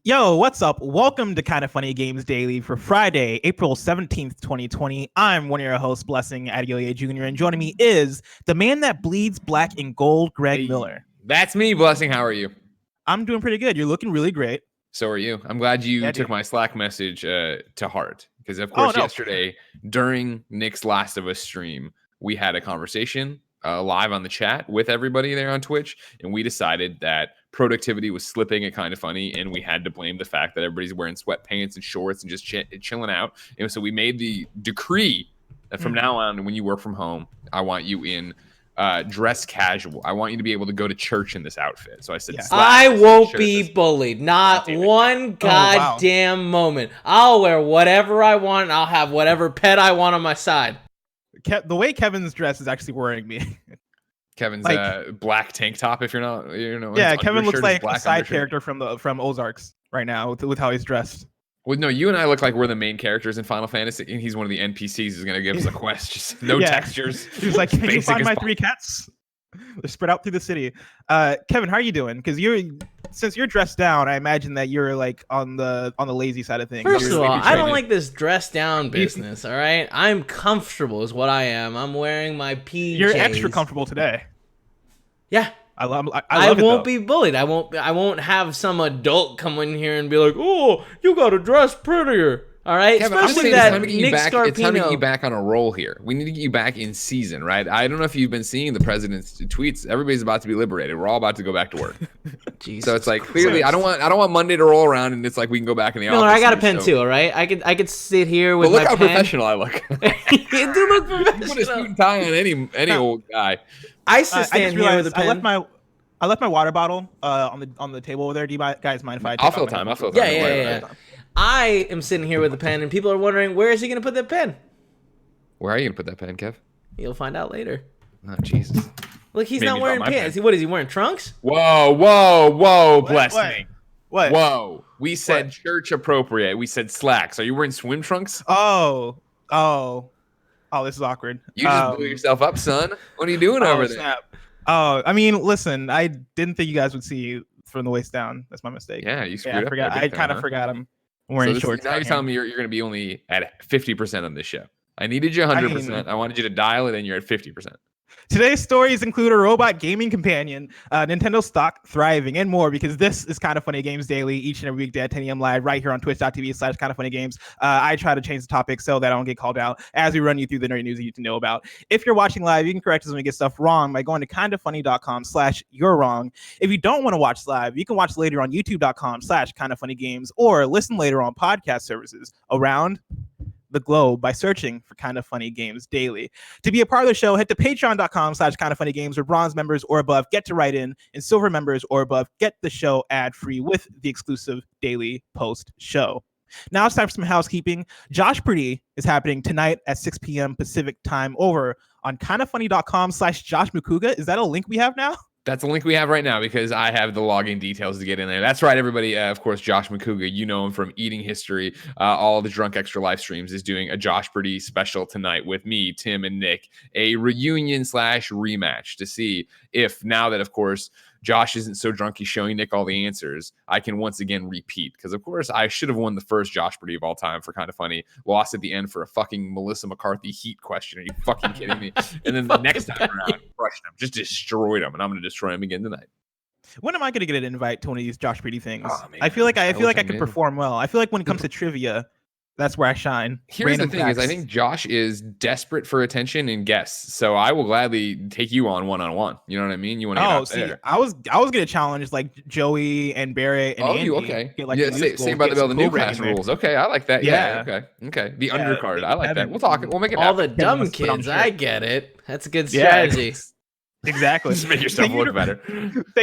Yo, what's up? Welcome to Kind of Funny Games Daily for Friday, April 17th, 2020. I'm one of your hosts, Blessing Adeoye Jr., and joining me is the man that bleeds black and gold, Greg Miller. That's me, Blessing. How are you? I'm doing pretty good. You're looking really great. So are you. I'm glad you took my Slack message to heart, because, of course, yesterday during Nick's Last of Us stream, we had a conversation live on the chat with everybody there on Twitch, and we decided that productivity was slipping at Kind of Funny, and we had to blame the fact that everybody's wearing sweatpants and shorts and just chilling out. And so we made the decree that from now on, when you work from home, I want you in dress casual. I want you to be able to go to church in this outfit. So I said, I won't be bullied. Not one goddamn moment. I'll wear whatever I want, and I'll have whatever pet I want on my side. The way Kevin's dress is actually worrying me. Kevin's black tank top. If you're not, yeah, Kevin looks like a side character from Ozarks right now with how he's dressed. Well, no, you and I look like we're the main characters in Final Fantasy, and he's one of the NPCs who's going to give us a quest. Just no textures. He's like, can you find my 3 cats? They're spread out through the city. Kevin, how are you doing? Because since you're dressed down, I imagine that you're like on the lazy side of things. First of all, I don't like this dress down business. All right, I'm comfortable, is what I am. I'm wearing my PJs. You're extra comfortable today. Yeah. I won't be bullied. I won't have some adult come in here and be like, "Oh, you got to dress prettier." All right, Kevin, especially that Nick Scarpino. It's time to get you back on a roll here. We need to get you back in season, right? I don't know if you've been seeing the president's tweets. Everybody's about to be liberated. We're all about to go back to work. So it's like, clearly, I don't want Monday to roll around and it's like we can go back in the office. No, I got a pen too. All right, I could sit here with my pen. Look how professional I look. You do look professional. You put a suit and tie on any old guy. I stand here with a pen. I left my water bottle on the table over there. Do you guys mind if I? I'll fill time. Yeah. I am sitting here with a pen, and people are wondering, where is he going to put that pen? Where are you going to put that pen, Kev? You'll find out later. Oh, Jesus. Look, he's not wearing pants. What is he wearing? Trunks? Whoa, bless me. What? Whoa. We said church appropriate. We said slacks. Are you wearing swim trunks? Oh, this is awkward. You just blew yourself up, son. What are you doing over there? Snap. Oh, I mean, listen, I didn't think you guys would see from the waist down. That's my mistake. Yeah, you screwed up. I kind of forgot I'm wearing shorts. Now you're telling me you're going to be only at 50% on this show. I needed you 100%. I wanted you to dial it, and you're at 50%. Today's stories include a robot gaming companion, Nintendo stock thriving, and more, because this is Kind of Funny Games Daily each and every weekday at 10 a.m. live right here on twitch.tv/kindoffunnygames. I try to change the topic so that I don't get called out as we run you through the nerdy news that you need to know about. If you're watching live, you can correct us when we get stuff wrong by going to kindoffunny.com/you're-wrong. If you don't want to watch live, you can watch later on youtube.com/kindoffunnygames or listen later on podcast services around the globe by searching for Kind of Funny Games Daily. To be a part of the show, head to patreon.com/kindoffunnygames, where bronze members or above get to write in, and silver members or above get the show ad-free with the exclusive daily post show. Now it's time for some housekeeping. Joshpardy is happening tonight at 6 p.m. Pacific time over on kindoffunny.com/JoshMakuga. Is that a link we have now? That's the link we have right now, because I have the login details to get in there. That's right, everybody. Of course, Josh Makuga, you know him from Eating History. All the Drunk Extra live streams, is doing a Joshpardy special tonight with me, Tim, and Nick. A reunion/rematch to see if, now that, of course, Josh isn't so drunk he's showing Nick all the answers, I can once again repeat. Because, of course, I should have won the first Joshpardy of all time for Kind of Funny. Lost at the end for a fucking Melissa McCarthy Heat question. Are you fucking kidding me? And then the next time around, crushed him. Just destroyed him. And I'm going to destroy him again tonight. When am I going to get an invite to one of these Joshpardy things? Oh, I feel like I could perform well. I feel like when it comes to trivia, that's where I shine. Here's the thing: is I think Josh is desperate for attention and guests, so I will gladly take you on one-on-one. You know what I mean? You want to get out there. I was gonna challenge like Joey and Barrett and Andy. You okay? Say by the bell the new class rules. Okay, I like that. Yeah. Okay. The undercard. I like that. We'll talk. We'll make it happen. All the dumb kids. I get it. That's a good strategy. Exactly. Just make yourself look better.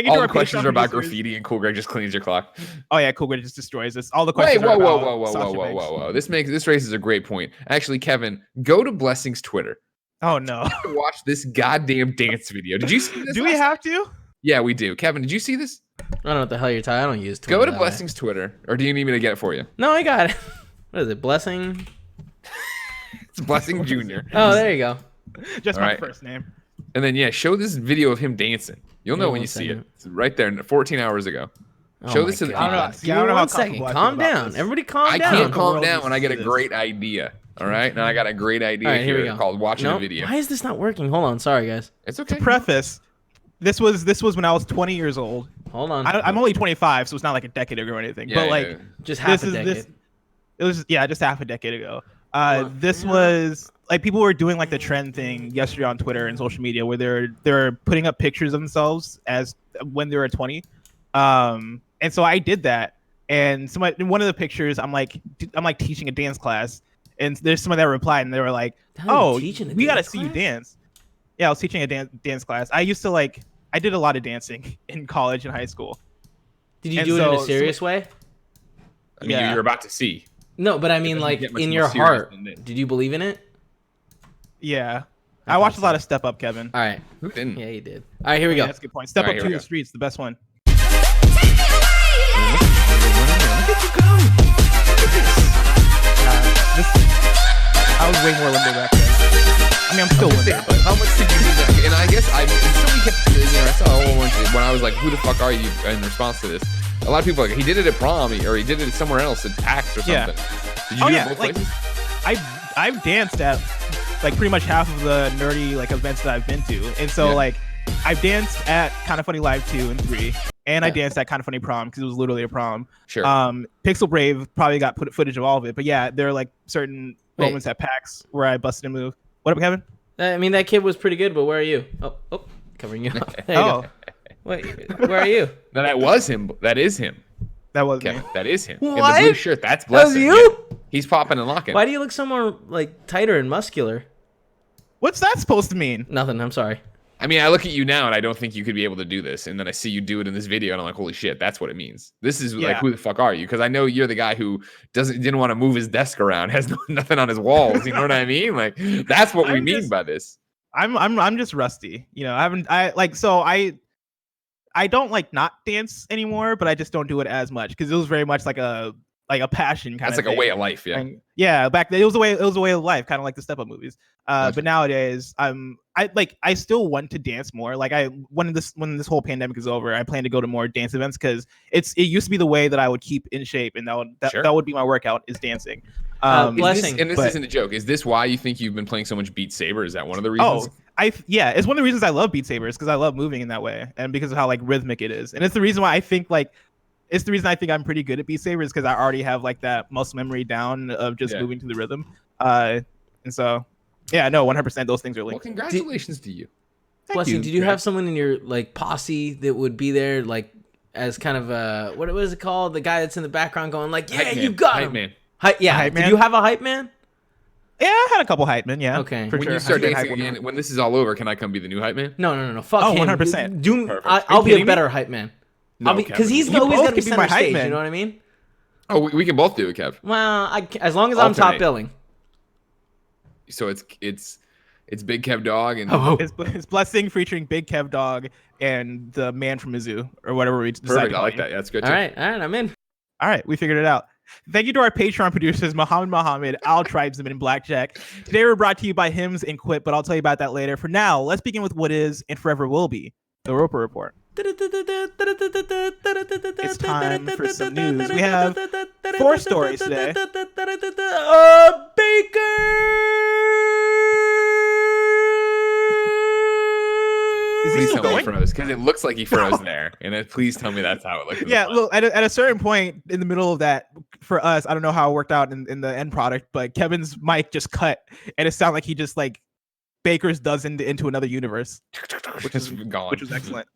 All the questions are about graffiti, and Cool Greg just cleans your clock. Oh yeah, Cool Greg just destroys us. All the questions. Whoa! This raises a great point. Actually, Kevin, go to Blessing's Twitter. Oh no! Watch this goddamn dance video. Did you see this? Do we have to? Yeah, we do. Kevin, did you see this? I don't know what the hell you're talking. I don't use Twitter. Go to Blessing's Twitter, or do you need me to get it for you? No, I got it. What is it? Blessing? It's Blessing Jr. Oh, there you go. Just my first name. And then, show this video of him dancing. You'll know when you see it. It's right there, 14 hours ago. Show this to the people. Give me 1 second. Calm down. Everybody calm down. I can't calm down when I get a great idea. All right? Now I got a great idea here called watching a video. Why is this not working? Hold on. Sorry, guys. It's okay. To preface, this was when I was 20 years old. Hold on. I'm only 25, so it's not like a decade ago or anything. Yeah, but like, just half a decade. It was just half a decade ago. This was like people were doing like the trend thing yesterday on Twitter and social media where they're putting up pictures of themselves as when they were 20. And so I did that. And in one of the pictures, I'm like teaching a dance class, and there's someone that replied, and they were like, "Oh, we got to see you dance." Yeah, I was teaching a dance class. I did a lot of dancing in college and high school. Did you do it in a serious way? I mean, you're about to see. No, but I mean, like, in your heart, did you believe in it? Yeah. I watched a lot of Step Up, Kevin. All right. Who didn't? Yeah, you did. All right, here we go. That's a good point. Step Up to the Streets, the best one. I was way more limber back then. I mean, I'm still limber. But how much did you do that? And I guess somebody kept, I saw a whole bunch of, when I was like, who the fuck are you in response to this? A lot of people are like, he did it at prom, or he did it somewhere else at PAX or something. Yeah. Did you do it both places? I've danced at like pretty much half of the nerdy like events that I've been to, and so like I've danced at Kind of Funny Live 2 and 3, and I danced at Kind of Funny Prom because it was literally a prom. Sure. Pixel Brave probably got footage of all of it, but yeah, there are like certain moments at PAX where I busted a move. What up, Kevin? I mean, that kid was pretty good, but where are you? Oh, covering you up. There you go. Wait, where are you? No, that was him. That is him. That was me. That is him. What? In the blue shirt. That's Blessing. That was you? Yeah. He's popping and locking. Why do you look so more like tighter and muscular? What's that supposed to mean? Nothing. I'm sorry. I mean, I look at you now and I don't think you could be able to do this. And then I see you do it in this video and I'm like, holy shit, that's what it means. This is like, who the fuck are you? Because I know you're the guy who didn't want to move his desk around, has nothing on his walls. You know what I mean? Like, that's what we mean by this. I'm just rusty. You know, I don't like not dance anymore, but I just don't do it as much because it was very much like a passion kind of thing. That's like a way of life, yeah. And, yeah, back then it was a way of life, kind of like the Step Up movies. But nowadays I still want to dance more. Like when this whole pandemic is over, I plan to go to more dance events because it used to be the way that I would keep in shape, and that would be my workout is dancing. Blessing. This isn't a joke. Is this why you think you've been playing so much Beat Saber? Is that one of the reasons? It's one of the reasons I love Beat Saber is because I love moving in that way and because of how like rhythmic it is. And it's the reason why I think I'm pretty good at Beat Saber is because I already have like that muscle memory down of just moving to the rhythm. And so, yeah, no, 100% those things are linked. Well, congratulations to you. Blessing, did you have someone in your like posse that would be there like as kind of a, what was it called? The guy that's in the background going like, yeah, you got him. Hype man. Hype man. Did you have a hype man? Yeah, I had a couple hype men, yeah. Okay. When you start dancing again, when this is all over, can I come be the new hype man? No. Fuck him. 100%. I'll be a better hype man. Because he's always going to be center stage, you know what I mean? Oh, we can both do it, Kev. Well, as long as I'm top billing. So it's Big Kev Dog and it's Blessing featuring Big Kev Dog and the man from Mizzou or whatever we decided. Perfect. I like that. Yeah, that's good. All right, I'm in. All right, we figured it out. Thank you to our Patreon producers, Muhammad, Al Tribesman, and Blackjack. Today we're brought to you by Hims and Quip, but I'll tell you about that later. For now, let's begin with what is and forever will be the Roper Report. It's time for some news. We have 4 stories today. Please tell me he froze, because it looks like he froze there. And please tell me that's how it looks. Yeah, look, at a certain point in the middle of that, for us, I don't know how it worked out in the end product, but Kevin's mic just cut, and it sounded like he just like Baker's does into another universe, which is gone. Which was excellent.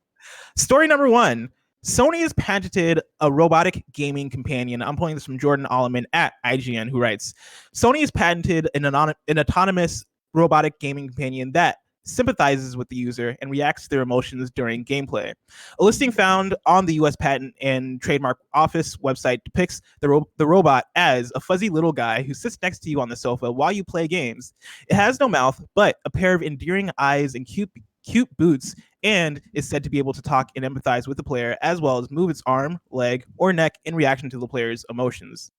Story number 1. Sony has patented a robotic gaming companion. I'm pulling this from Jordan Oloman at IGN, who writes, Sony has patented an autonomous robotic gaming companion that sympathizes with the user and reacts to their emotions during gameplay. A listing found on the U.S. Patent and Trademark Office website depicts the robot as a fuzzy little guy who sits next to you on the sofa while you play games. It has no mouth, but a pair of endearing eyes and cute boots, and is said to be able to talk and empathize with the player, as well as move its arm, leg, or neck in reaction to the player's emotions.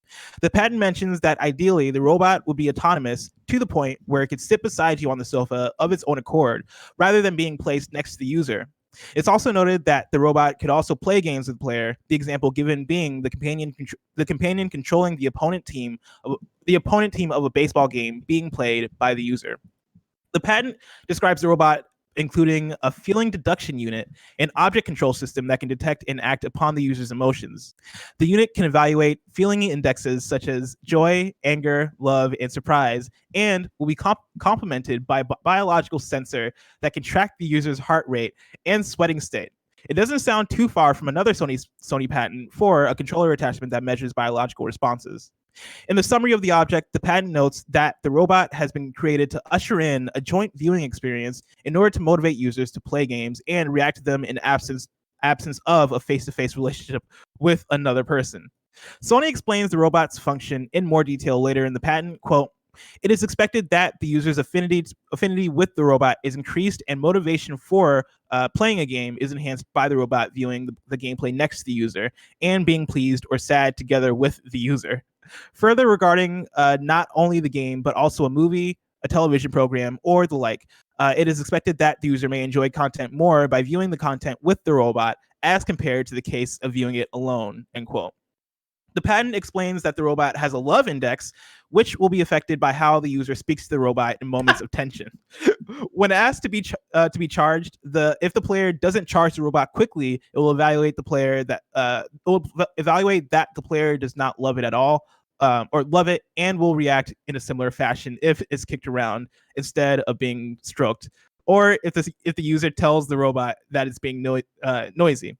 The patent mentions that ideally the robot would be autonomous to the point where it could sit beside you on the sofa of its own accord, rather than being placed next to the user. It's also noted that the robot could also play games with the player, the example given being the companion controlling the opponent team of a baseball game being played by the user. The patent describes the robot including a feeling deduction unit, an object control system that can detect and act upon the user's emotions. The unit can evaluate feeling indexes such as joy, anger, love, and surprise, and will be complemented by a biological sensor that can track the user's heart rate and sweating state. It doesn't sound too far from another Sony patent for a controller attachment that measures biological responses. In the summary of the object, the patent notes that the robot has been created to usher in a joint viewing experience in order to motivate users to play games and react to them in absence of a face-to-face relationship with another person. Sony explains the robot's function in more detail later in the patent. Quote, "It is expected that the user's affinity with the robot is increased and motivation for playing a game is enhanced by the robot viewing the gameplay next to the user and being pleased or sad together with the user. Further regarding not only the game, but also a movie, a television program, or the like, it is expected that the user may enjoy content more by viewing the content with the robot as compared to the case of viewing it alone," end quote. The patent explains that the robot has a love index, which will be affected by how the user speaks to the robot in moments of tension. When asked to be charged, if the player doesn't charge the robot quickly, it will evaluate the player that the player does not love it at all, or love it, and will react in a similar fashion if it's kicked around instead of being stroked, or if the user tells the robot that it's being noisy.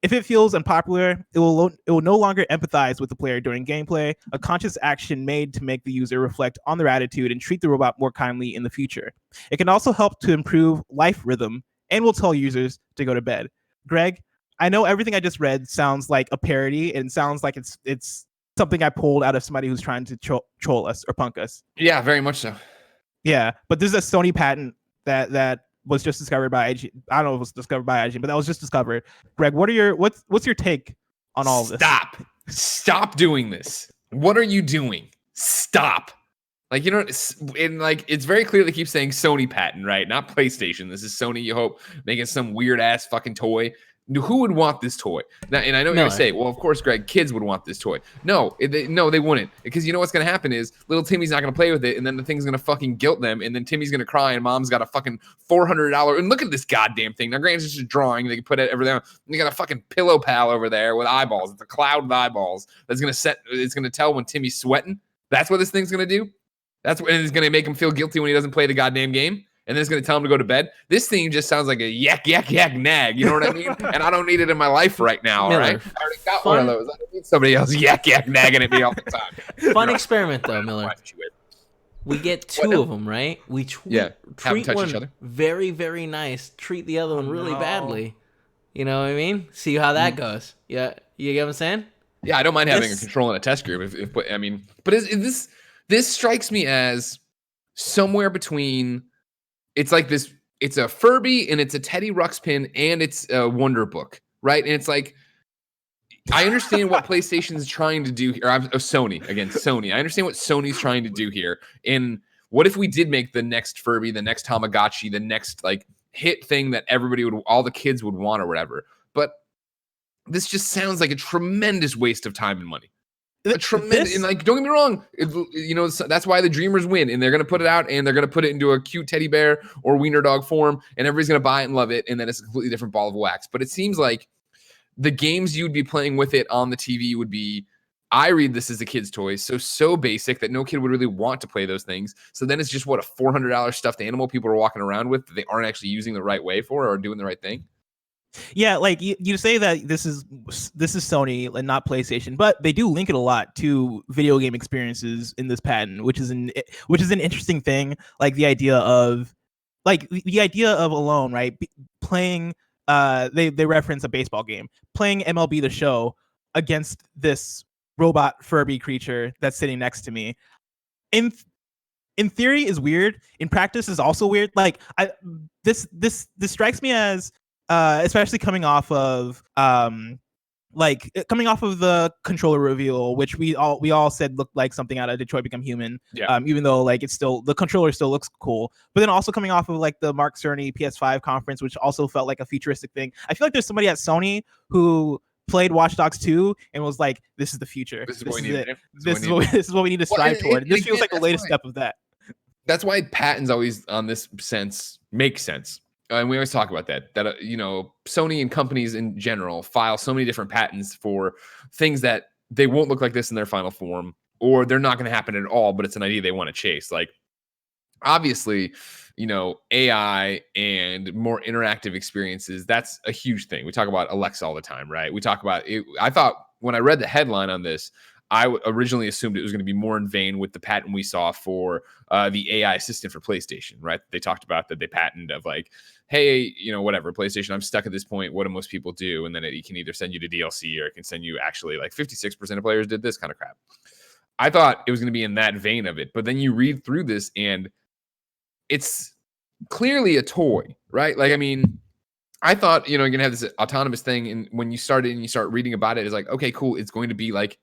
If it feels unpopular, it will no longer empathize with the player during gameplay, a conscious action made to make the user reflect on their attitude and treat the robot more kindly in the future. It can also help to improve life rhythm and will tell users to go to bed. Greg, I know everything I just read sounds like a parody and sounds like it's something I pulled out of somebody who's trying to troll us or punk us. Yeah, very much so. Yeah, but this is a Sony patent that was just discovered by IG. I don't know if it was discovered by IG, but that was just discovered. Greg, what's your take on all of this? Stop doing this. What are you doing? Stop. Like, you know, it's very clearly keeps saying Sony patent, right? Not PlayStation. This is Sony, you hope, making some weird ass fucking toy. Who would want this toy? Now, and I know you're going to say, well, of course, Greg, kids would want this toy. No, they wouldn't. Because you know what's going to happen is little Timmy's not going to play with it, and then the thing's going to fucking guilt them, and then Timmy's going to cry, and mom's got a fucking $400. And look at this goddamn thing. Now, granted, it's just a drawing. They can put it everything on. You got a fucking pillow pal over there with eyeballs. It's a cloud with eyeballs. It's going to tell when Timmy's sweating. That's what this thing's going to do. That's what it's going to make him feel guilty when he doesn't play the goddamn game. And then it's going to tell him to go to bed. This thing just sounds like a yak, yak, yak, nag. You know what I mean? And I don't need it in my life right now, all right? I already got one of those. I don't need somebody else yak, yak, nagging at me all the time. Fun experiment, though, Miller. We get two of them, right? We treat one each other. Very, very nice. Treat the other one really badly. You know what I mean? See how that goes. Yeah, you get what I'm saying? Yeah, I don't mind having a control in a test group. But this strikes me as somewhere between. It's like this, it's a Furby and it's a Teddy Ruxpin and it's a Wonder Book, right? And it's like, I understand what PlayStation's trying to do here. Sony. I understand what Sony's trying to do here. And what if we did make the next Furby, the next Tamagotchi, the next like hit thing that all the kids would want or whatever. But this just sounds like a tremendous waste of time and money. A tremendous, and like, don't get me wrong, that's why the dreamers win, and they're gonna put it out, and they're gonna put it into a cute teddy bear or wiener dog form, and everybody's gonna buy it and love it, and then it's a completely different ball of wax. But it seems like the games you'd be playing with it on the TV would be, I read this as a kid's toy, so basic that no kid would really want to play those things. So then it's just a $400 stuffed animal people are walking around with that they aren't actually using the right way for or doing the right thing. Yeah, like you say that this is Sony and not PlayStation, but they do link it a lot to video game experiences in this patent, which is an interesting thing. Like the idea of alone, right? Playing, they reference a baseball game, playing MLB The Show against this robot Furby creature that's sitting next to me. In theory is weird. In practice is also weird. Like this strikes me as. Especially coming off of like coming off of the controller reveal, which we all said looked like something out of Detroit Become Human. Yeah. Even though like it's still, the controller still looks cool, but then also coming off of like the Mark Cerny PS5 conference, which also felt like a futuristic thing. I feel like there's somebody at Sony who played Watch Dogs 2 and was like, this is the future. This is what we need to strive toward. And this feels like the latest step of that. That's why patents always on this sense make sense. And we always talk about that Sony and companies in general file so many different patents for things that they won't look like this in their final form, or they're not going to happen at all, but it's an idea they want to chase. Like, obviously, AI and more interactive experiences, that's a huge thing. We talk about Alexa all the time, right? We talk about it. I thought when I read the headline on this, I originally assumed it was going to be more in vain with the patent we saw for the AI assistant for PlayStation, right? They talked about that they patented of like, hey, whatever, PlayStation, I'm stuck at this point. What do most people do? And then it can either send you to DLC or it can send you actually like 56% of players did this kind of crap. I thought it was going to be in that vein of it. But then you read through this and it's clearly a toy, right? Like, I mean, I thought, you're going to have this autonomous thing. And when you start reading about it, it's like, okay, cool. It's going to be like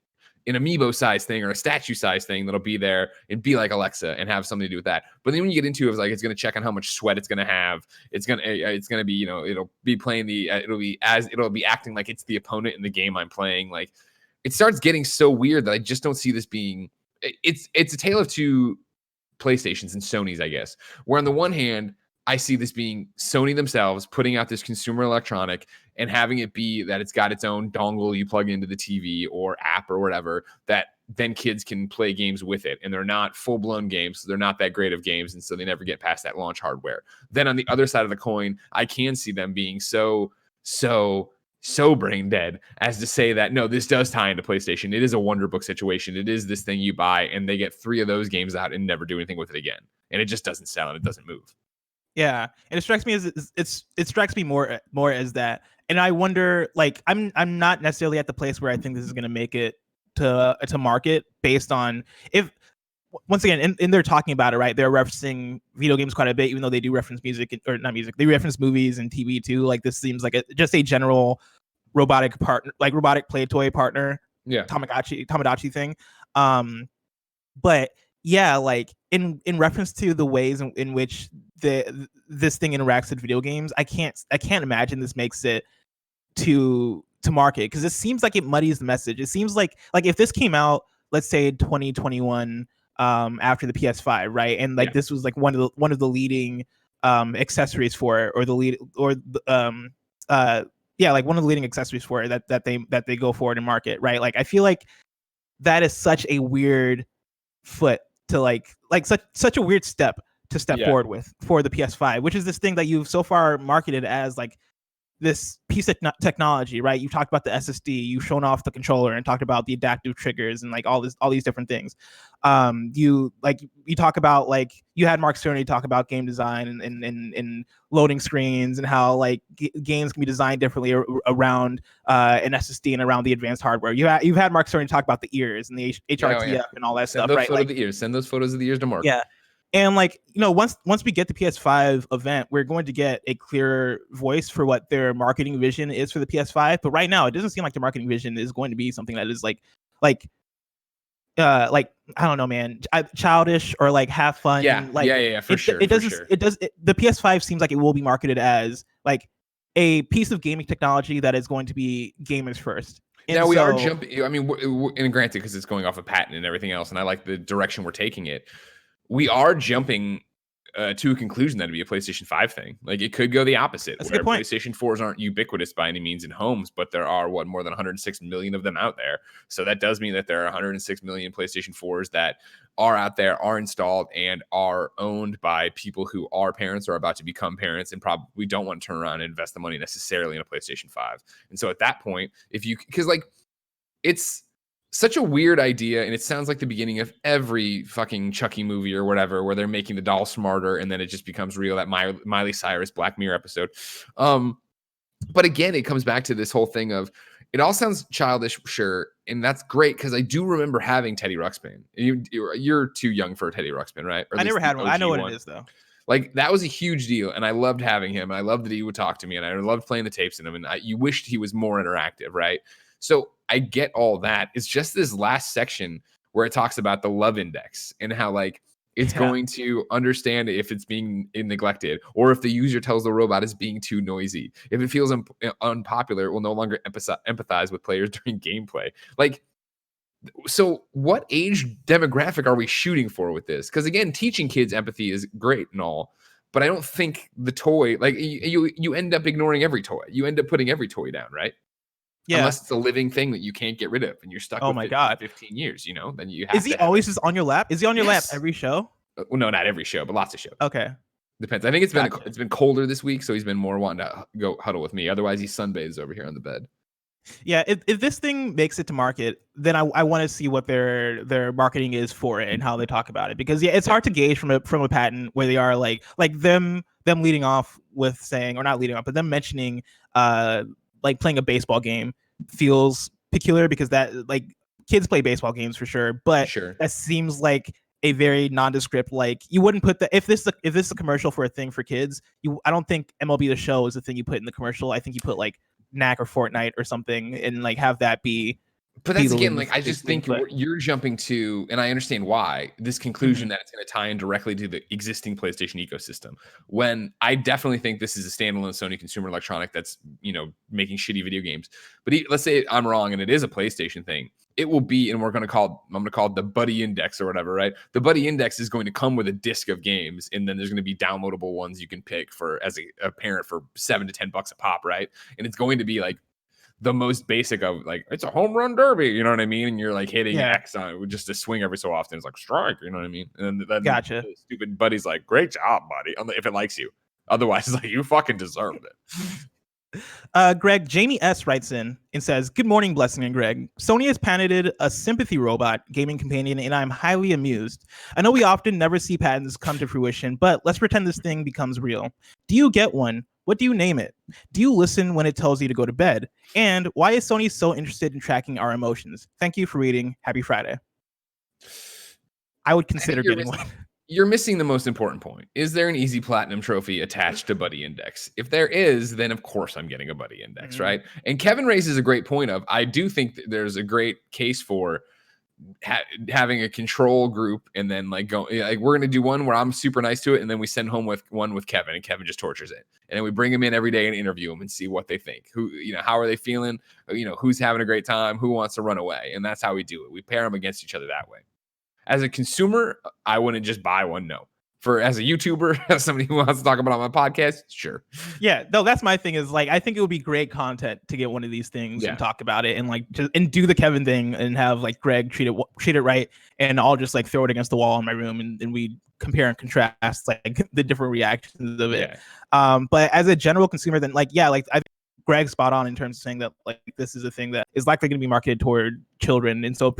an amiibo size thing or a statue size thing that'll be there and be like Alexa and have something to do with that. But then when you get into it, it's like, it's going to check on how much sweat it's going to have. It's going to be, it'll be playing it'll be acting like it's the opponent in the game I'm playing. Like, it starts getting so weird that I just don't see this being, it's a tale of two PlayStations and Sony's, I guess, where on the one hand, I see this being Sony themselves putting out this consumer electronic and having it be that it's got its own dongle you plug into the TV or app or whatever, that then kids can play games with it. And they're not full-blown games, so they're not that great of games, and so they never get past that launch hardware. Then on the other side of the coin, I can see them being so brain dead as to say that, no, this does tie into PlayStation. It is a Wonder Book situation. It is this thing you buy, and they get 3 of those games out and never do anything with it again. And it just doesn't sell and it doesn't move. Yeah, and it strikes me as it strikes me more as that, and I wonder, like, I'm not necessarily at the place where I think this is going to make it to market based on, if once again, and they're talking about it, right? They're referencing video games quite a bit, even though they do reference music, or not music. They reference movies and TV too. Like, this seems like just a general robotic partner, like robotic play toy partner, Tamagotchi thing. But yeah, like in reference to the ways in which this thing interacts with video games, I can't imagine this makes it to market, because it seems like it muddies the message. It seems like if this came out, let's say 2021, after the PS5, right, and like this was like one of the leading accessories for it, or the lead, or like one of the leading accessories for it that they go forward and market, right? Like, I feel like that is such a weird foot to like such a weird step to step forward with for the PS5, which is this thing that you've so far marketed as like this piece of technology, right? You've talked about the SSD, you've shown off the controller and talked about the adaptive triggers and like all these different things. You talk about, like, you had Mark Cerny talk about game design and loading screens and how like games can be designed differently around an SSD and around the advanced hardware. You've had Mark Cerny talk about the ears and the HRTF and all that stuff, right? Send those photos of the ears to Mark. Yeah. And like, once we get the PS5 event, we're going to get a clearer voice for what their marketing vision is for the PS5. But right now, it doesn't seem like the marketing vision is going to be something that is like I don't know, man, childish or like have fun. For sure. The PS5 seems like it will be marketed as like a piece of gaming technology that is going to be gamers first. And now we are jumping. I mean, and granted, because it's going off a patent and everything else, and I like the direction we're taking it. We are jumping to a conclusion that it'd be a PlayStation 5 thing. Like, it could go the opposite. That's a good point. PlayStation 4s aren't ubiquitous by any means in homes, but there are more than 106 million of them out there. So that does mean that there are 106 million PlayStation 4s that are out there, are installed, and are owned by people who are parents or are about to become parents, and probably don't want to turn around and invest the money necessarily in a PlayStation 5. And so at that point, because like, it's such a weird idea, and it sounds like the beginning of every fucking Chucky movie or whatever, where they're making the doll smarter and then it just becomes real. That Miley Cyrus Black Mirror episode. But again, it comes back to this whole thing of, it all sounds childish, sure, and that's great, because I do remember having Teddy Ruxpin. You're too young for a Teddy Ruxpin, right? I never had one. I know what it is, though. Like, that was a huge deal, and I loved having him. I loved that he would talk to me, and I loved playing the tapes in him, and you wished he was more interactive, right? So I get all that. It's just this last section where it talks about the love index and how like it's going to understand if it's being neglected, or if the user tells the robot is being too noisy. If it feels unpopular, it will no longer empathize with players during gameplay. Like, so what age demographic are we shooting for with this? Because again, teaching kids empathy is great and all, but I don't think the toy, like you end up ignoring every toy. You end up putting every toy down, right? Yeah. Unless it's a living thing that you can't get rid of and you're stuck with it for 15 years, you know, then you have Is he always just on your lap? Is he on your lap every show? Well, no, not every show, but lots of shows. Okay. Depends. I think it's been colder this week, so he's been more wanting to go huddle with me. Otherwise, he sunbathes over here on the bed. Yeah, if this thing makes it to market, then I want to see what their marketing is for it and how they talk about it. Because it's hard to gauge from a patent where they are like them leading off with saying, or not leading off, but them mentioning like playing a baseball game feels peculiar, because that like kids play baseball games for sure, but that seems like a very nondescript, like you wouldn't put that if this is a commercial for a thing for kids. I don't think MLB The Show is the thing you put in the commercial. I think you put like Knack or Fortnite or something and like have that be. But that's again, like I just think you're jumping to, and I understand why, this conclusion that it's going to tie in directly to the existing PlayStation ecosystem. When I definitely think this is a standalone Sony consumer electronic that's, you know, making shitty video games. But let's say I'm wrong and it is a PlayStation thing. It will be, and I'm going to call it the Buddy Index or whatever, right? The Buddy Index is going to come with a disc of games, and then there's going to be downloadable ones you can pick for as a parent for $7 to $10 a pop, right? And it's going to be like the most basic of like, it's a home run derby, you know what I mean? And you're like hitting X on it with just a swing every so often. It's like strike, you know what I mean? And then gotcha. The stupid buddy's like, great job, buddy. If it likes you, otherwise it's like, you fucking deserved it. Greg, Jamie S writes in and says, good morning, Blessing and Greg. Sony has patented a sympathy robot gaming companion, and I'm highly amused. I know we often never see patents come to fruition, but let's pretend this thing becomes real. Do you get one? What do you name it? Do you listen when it tells you to go to bed? And why is Sony so interested in tracking our emotions? Thank you for reading. Happy Friday. I would consider getting one. You're missing the most important point. Is there an easy platinum trophy attached to Buddy Index? If there is, then of course I'm getting a Buddy Index, right? And Kevin raises a great point of, I do think that there's a great case for having a control group, and then like we're going to do one where I'm super nice to it, and then we send home with one with Kevin, and Kevin just tortures it. And then we bring him in every day and interview him and see what they think. Who, you know, how are they feeling? You know, who's having a great time? Who wants to run away? And that's how we do it. We pair them against each other that way. As a consumer, I wouldn't just buy one. No. As a YouTuber, as somebody who wants to talk about it on my podcast, sure. Yeah, no, that's my thing is like, I think it would be great content to get one of these things and talk about it and like and do the Kevin thing and have like Greg treat it right, and I'll just like throw it against the wall in my room and we compare and contrast like the different reactions of it. But as a general consumer, then like I think Greg's spot on in terms of saying that like this is a thing that is likely going to be marketed toward children, and so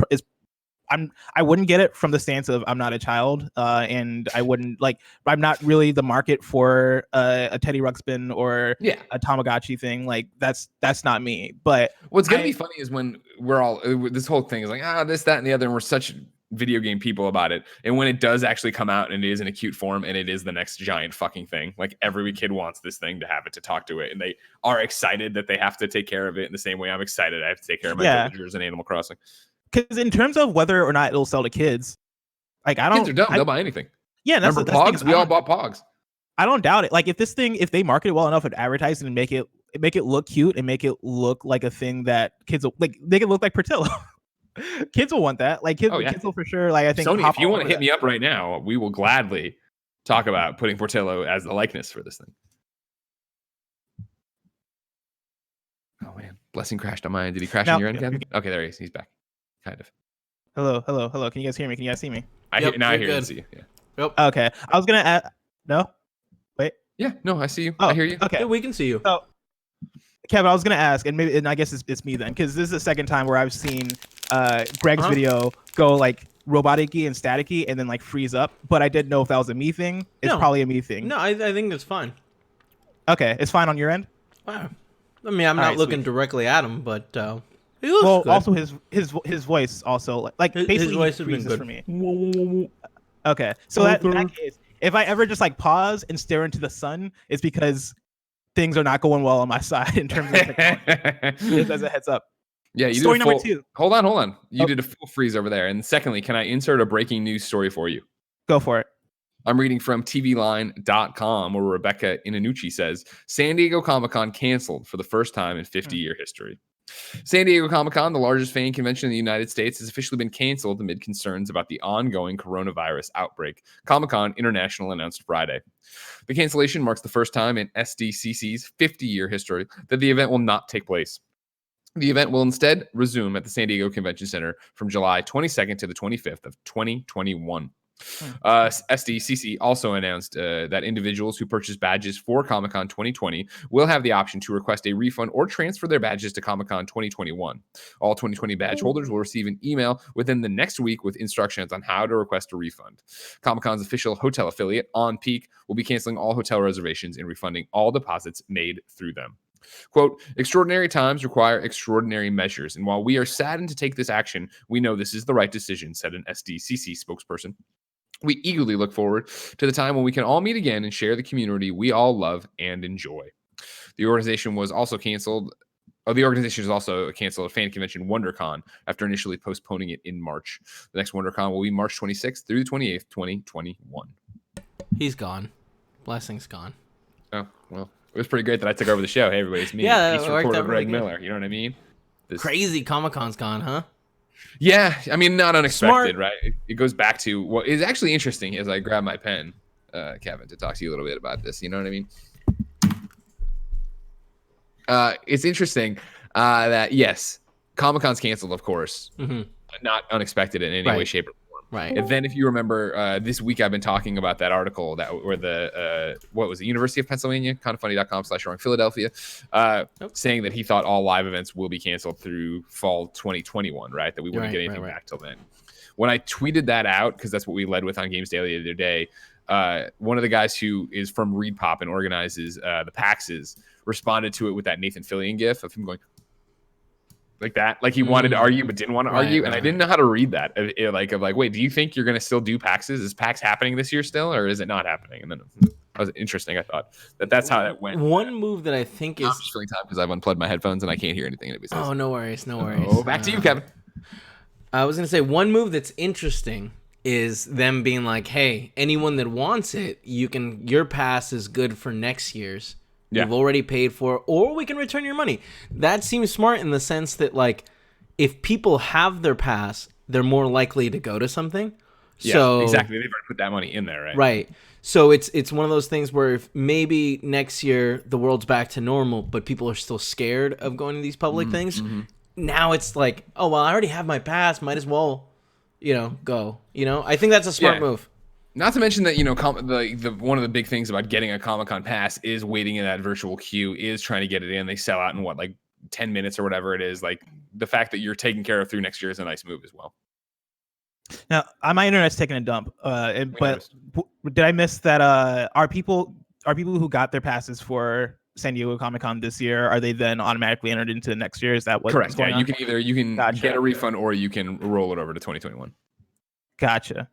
I wouldn't get it from the stance of I'm not a child, and I wouldn't like, I'm not really the market for a Teddy Ruxpin or a Tamagotchi thing. Like that's not me. But what's gonna be funny is when we're all this whole thing is like this, that, and the other, and we're such video game people about it. And when it does actually come out and it is in a cute form and it is the next giant fucking thing, like every kid wants this thing to have it, to talk to it, and they are excited that they have to take care of it in the same way I'm excited I have to take care of my villagers in Animal Crossing. Because in terms of whether or not it'll sell to kids, like I don't. Kids are dumb. They'll buy anything. Yeah, remember Pogs? We all bought Pogs. I don't doubt it. Like if they market it well enough and advertise it and make it look cute and make it look like a thing that kids will, like, they can look like Portillo. Kids will want that. Like kids will for sure. Like I think Sony, if you want to hit me up right now, we will gladly talk about putting Portillo as the likeness for this thing. Oh man, Blessing crashed on my end. Did he crash on your end, Kevin? Okay, there he is. He's back. Kind of. Hello. Can you guys hear me? Can you guys see me? I hear you and see you. Yeah. Yep. Okay. I was gonna add. No. Wait. Yeah. No, I see you. I hear you. Okay. Yeah, we can see you. So, Kevin, I was gonna ask, and I guess it's me then, because this is the second time where I've seen Greg's video go like robotic-y and static-y and then like freeze up, but I didn't know if that was a me thing. It's probably a me thing. No, I think it's fine. Okay, it's fine on your end. Wow. I mean, I'm not looking directly at him, but he looks good. Also his voice also like basically his voice has been good for me. Okay, so in that case, if I ever just like pause and stare into the sun, it's because things are not going well on my side in terms of technology. Just as a heads up. Yeah, you Story did a full, number 2. Hold on. You did a full freeze over there. And secondly, can I insert a breaking news story for you? Go for it. I'm reading from tvline.com where Rebecca Inanucci says, San Diego Comic-Con canceled for the first time in 50-year history. San Diego Comic-Con, the largest fan convention in the United States, has officially been canceled amid concerns about the ongoing coronavirus outbreak. Comic-Con International announced Friday. The cancellation marks the first time in SDCC's 50-year history that the event will not take place. The event will instead resume at the San Diego Convention Center from July 22nd to the 25th of 2021. SDCC also announced that individuals who purchase badges for Comic-Con 2020 will have the option to request a refund or transfer their badges to Comic-Con 2021. All 2020 badge holders will receive an email within the next week with instructions on how to request a refund. Comic-Con's official hotel affiliate, On Peak, will be canceling all hotel reservations and refunding all deposits made through them. Quote, extraordinary times require extraordinary measures, and while we are saddened to take this action, we know this is the right decision, said an SDCC spokesperson. We eagerly look forward to the time when we can all meet again and share the community we all love and enjoy. The organization was also canceled. The organization has also canceled a fan convention, WonderCon, after initially postponing it in March. The next WonderCon will be March 26th through the 28th, 2021. He's gone. Blessing's gone. Oh, well, it was pretty great that I took over the show. Hey, everybody, it's me. Yeah, Each reporter Greg Miller. You know what I mean? Crazy Comic-Con's gone, huh? Yeah, I mean, not unexpected, Smart. right? It goes back to what is actually interesting as I grab my pen, Kevin, to talk to you a little bit about this. You know what I mean? It's interesting that, yes, Comic-Con's canceled, of course, not unexpected in any way, shape, or form. Right. And then if you remember, this week I've been talking about that article where the, what was it, University of Pennsylvania, kindoffunny.com/wrong Philadelphia, saying that he thought all live events will be canceled through fall 2021, right? That we wouldn't get anything back till then. When I tweeted that out, because that's what we led with on Games Daily the other day, one of the guys who is from ReadPop and organizes the PAXs responded to it with that Nathan Fillion gif of him going like that, like he wanted to argue but didn't want to argue, and I didn't know how to read that. Like, wait, do you think you're gonna still do PAXs? Is PAX happening this year still, or is it not happening? And then that was interesting. I thought that's how that went. One move that I think is I'm just filling time because I've unplugged my headphones and I can't hear anything anybody says. Oh, no worries. Oh, back to you, Kevin. I was gonna say one move that's interesting is them being like, hey, anyone that wants it, your pass is good for next year's. Yeah. You've already paid for it, or we can return your money. That seems smart in the sense that, like, if people have their pass, they're more likely to go to something. Yeah, so, exactly. They've already put that money in there, right? Right. So it's one of those things where if maybe next year the world's back to normal, but people are still scared of going to these public things. Now it's like, oh, well, I already have my pass. Might as well, go. I think that's a smart move. Not to mention that, the one of the big things about getting a Comic-Con pass is waiting in that virtual queue, is trying to get it in. They sell out in 10 minutes or whatever it is. Like, the fact that you're taken care of through next year is a nice move as well. Now, my internet's taking a dump, but did I miss that? Are people who got their passes for San Diego Comic-Con this year, are they then automatically entered into next year? Is that what's correct? Going on? You can get a refund, or you can roll it over to 2021. Gotcha.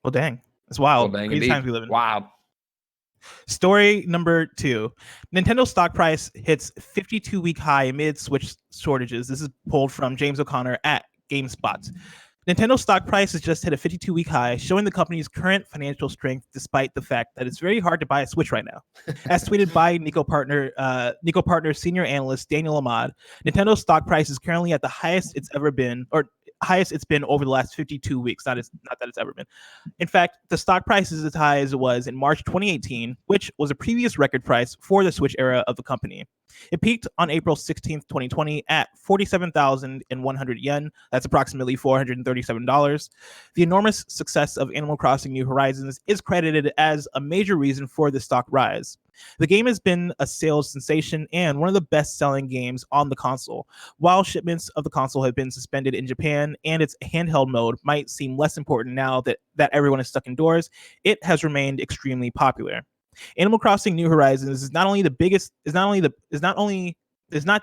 Well, dang, it's wild. Well, dang, Crazy times we live in. Wild. Story number 2: Nintendo stock price hits 52-week high amid Switch shortages. This is pulled from James O'Connor at GameSpot. Nintendo stock price has just hit a 52-week high, showing the company's current financial strength despite the fact that it's very hard to buy a Switch right now. As tweeted by Nico Partners senior analyst Daniel Ahmad, Nintendo's stock price is currently at the highest it's ever been, or highest it's been over the last 52 weeks. Not that it's ever been. In fact, the stock price is as high as it was in March 2018, which was a previous record price for the Switch era of the company. It peaked on April 16th, 2020 at 47,100 yen. That's approximately $437. The enormous success of Animal Crossing New Horizons is credited as a major reason for the stock rise. The game has been a sales sensation and one of the best-selling games on the console. While shipments of the console have been suspended in Japan and its handheld mode might seem less important now that everyone is stuck indoors, it has remained extremely popular. Animal Crossing New Horizons is not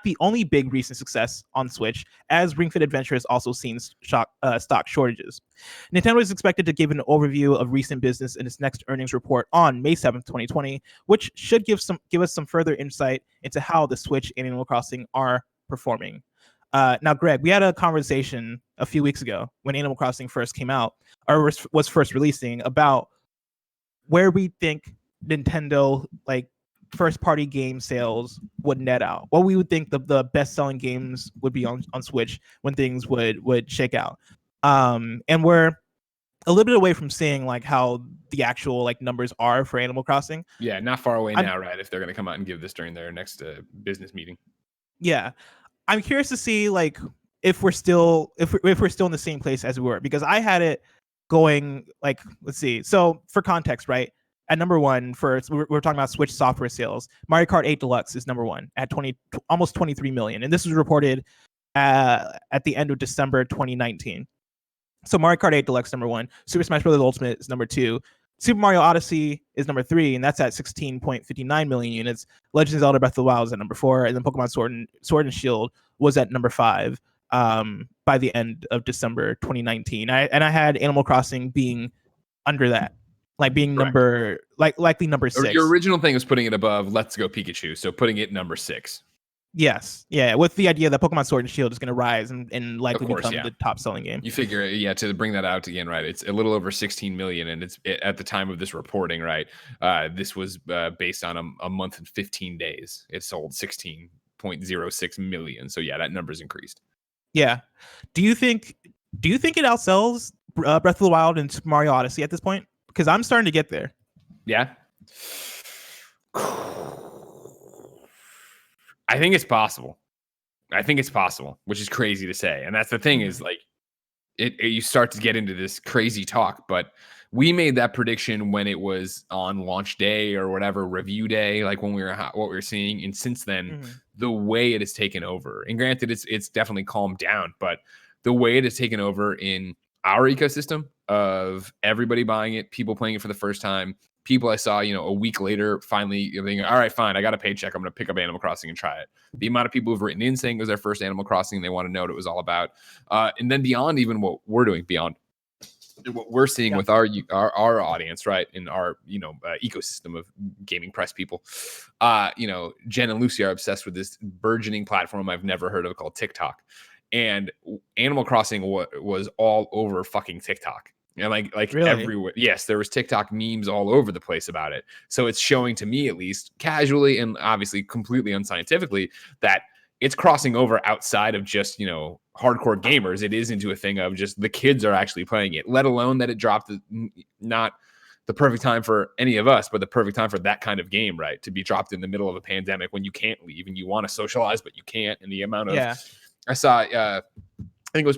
the only big recent success on Switch, as Ring Fit Adventure has also seen stock shortages. Nintendo is expected to give an overview of recent business in its next earnings report on May 7th, 2020, which should give us some further insight into how the Switch and Animal Crossing are performing. Now, Greg, we had a conversation a few weeks ago when Animal Crossing first came out, or was first releasing, about where we think Nintendo first party game sales would net out. What we would think the best selling games would be on Switch when things would shake out. And we're a little bit away from seeing how the actual numbers are for Animal Crossing. Yeah, not far away now, right? If they're going to come out and give this during their next business meeting. Yeah, I'm curious to see if we're still in the same place as we were, because I had it going let's see. So for context, right? At number one, we're talking about Switch software sales. Mario Kart 8 Deluxe is number one at almost 23 million, and this was reported at the end of December 2019. So Mario Kart 8 Deluxe number one, Super Smash Bros. Ultimate is number two, Super Mario Odyssey is number three, and that's at 16.59 million units. Legend of Zelda Breath of the Wild is at number four, and then Pokemon Sword and Shield was at number five by the end of December 2019. I had Animal Crossing being under that, being number likely number 6. Your original thing was putting it above Let's Go Pikachu, so putting it number 6. Yes, yeah, with the idea that Pokemon Sword and Shield is going to rise and likely become the top selling game. You figure, to bring that out again, right? It's a little over 16 million, and it's at the time of this reporting, right? This was based on a month and 15 days. It sold 16.06 million. So yeah, that number's increased. Yeah. Do you think it outsells Breath of the Wild and Super Mario Odyssey at this point? Because I'm starting to get there. Yeah. I think it's possible, which is crazy to say. And that's the thing is you start to get into this crazy talk, but we made that prediction when it was on launch day or whatever, review day, when what we were seeing. And since then, the way it has taken over, and granted it's definitely calmed down, but the way it has taken over in our ecosystem of everybody buying it, people playing it for the first time, people I saw, a week later, finally being, all right, fine, I got a paycheck, I'm going to pick up Animal Crossing and try it. The amount of people who've written in saying it was their first Animal Crossing, they want to know what it was all about. And then beyond even what we're doing, beyond what we're seeing with our audience, right, in our ecosystem of gaming press people, Jen and Lucy are obsessed with this burgeoning platform I've never heard of called TikTok. And Animal Crossing was all over fucking TikTok. And really? Everywhere. Yes, there was TikTok memes all over the place about it. So it's showing to me, at least casually and obviously completely unscientifically, that it's crossing over outside of just, hardcore gamers. It is into a thing of just the kids are actually playing it, let alone that it dropped not the perfect time for any of us, but the perfect time for that kind of game, right? To be dropped in the middle of a pandemic when you can't leave and you want to socialize, but you can't. And the amount of, I saw, I think it was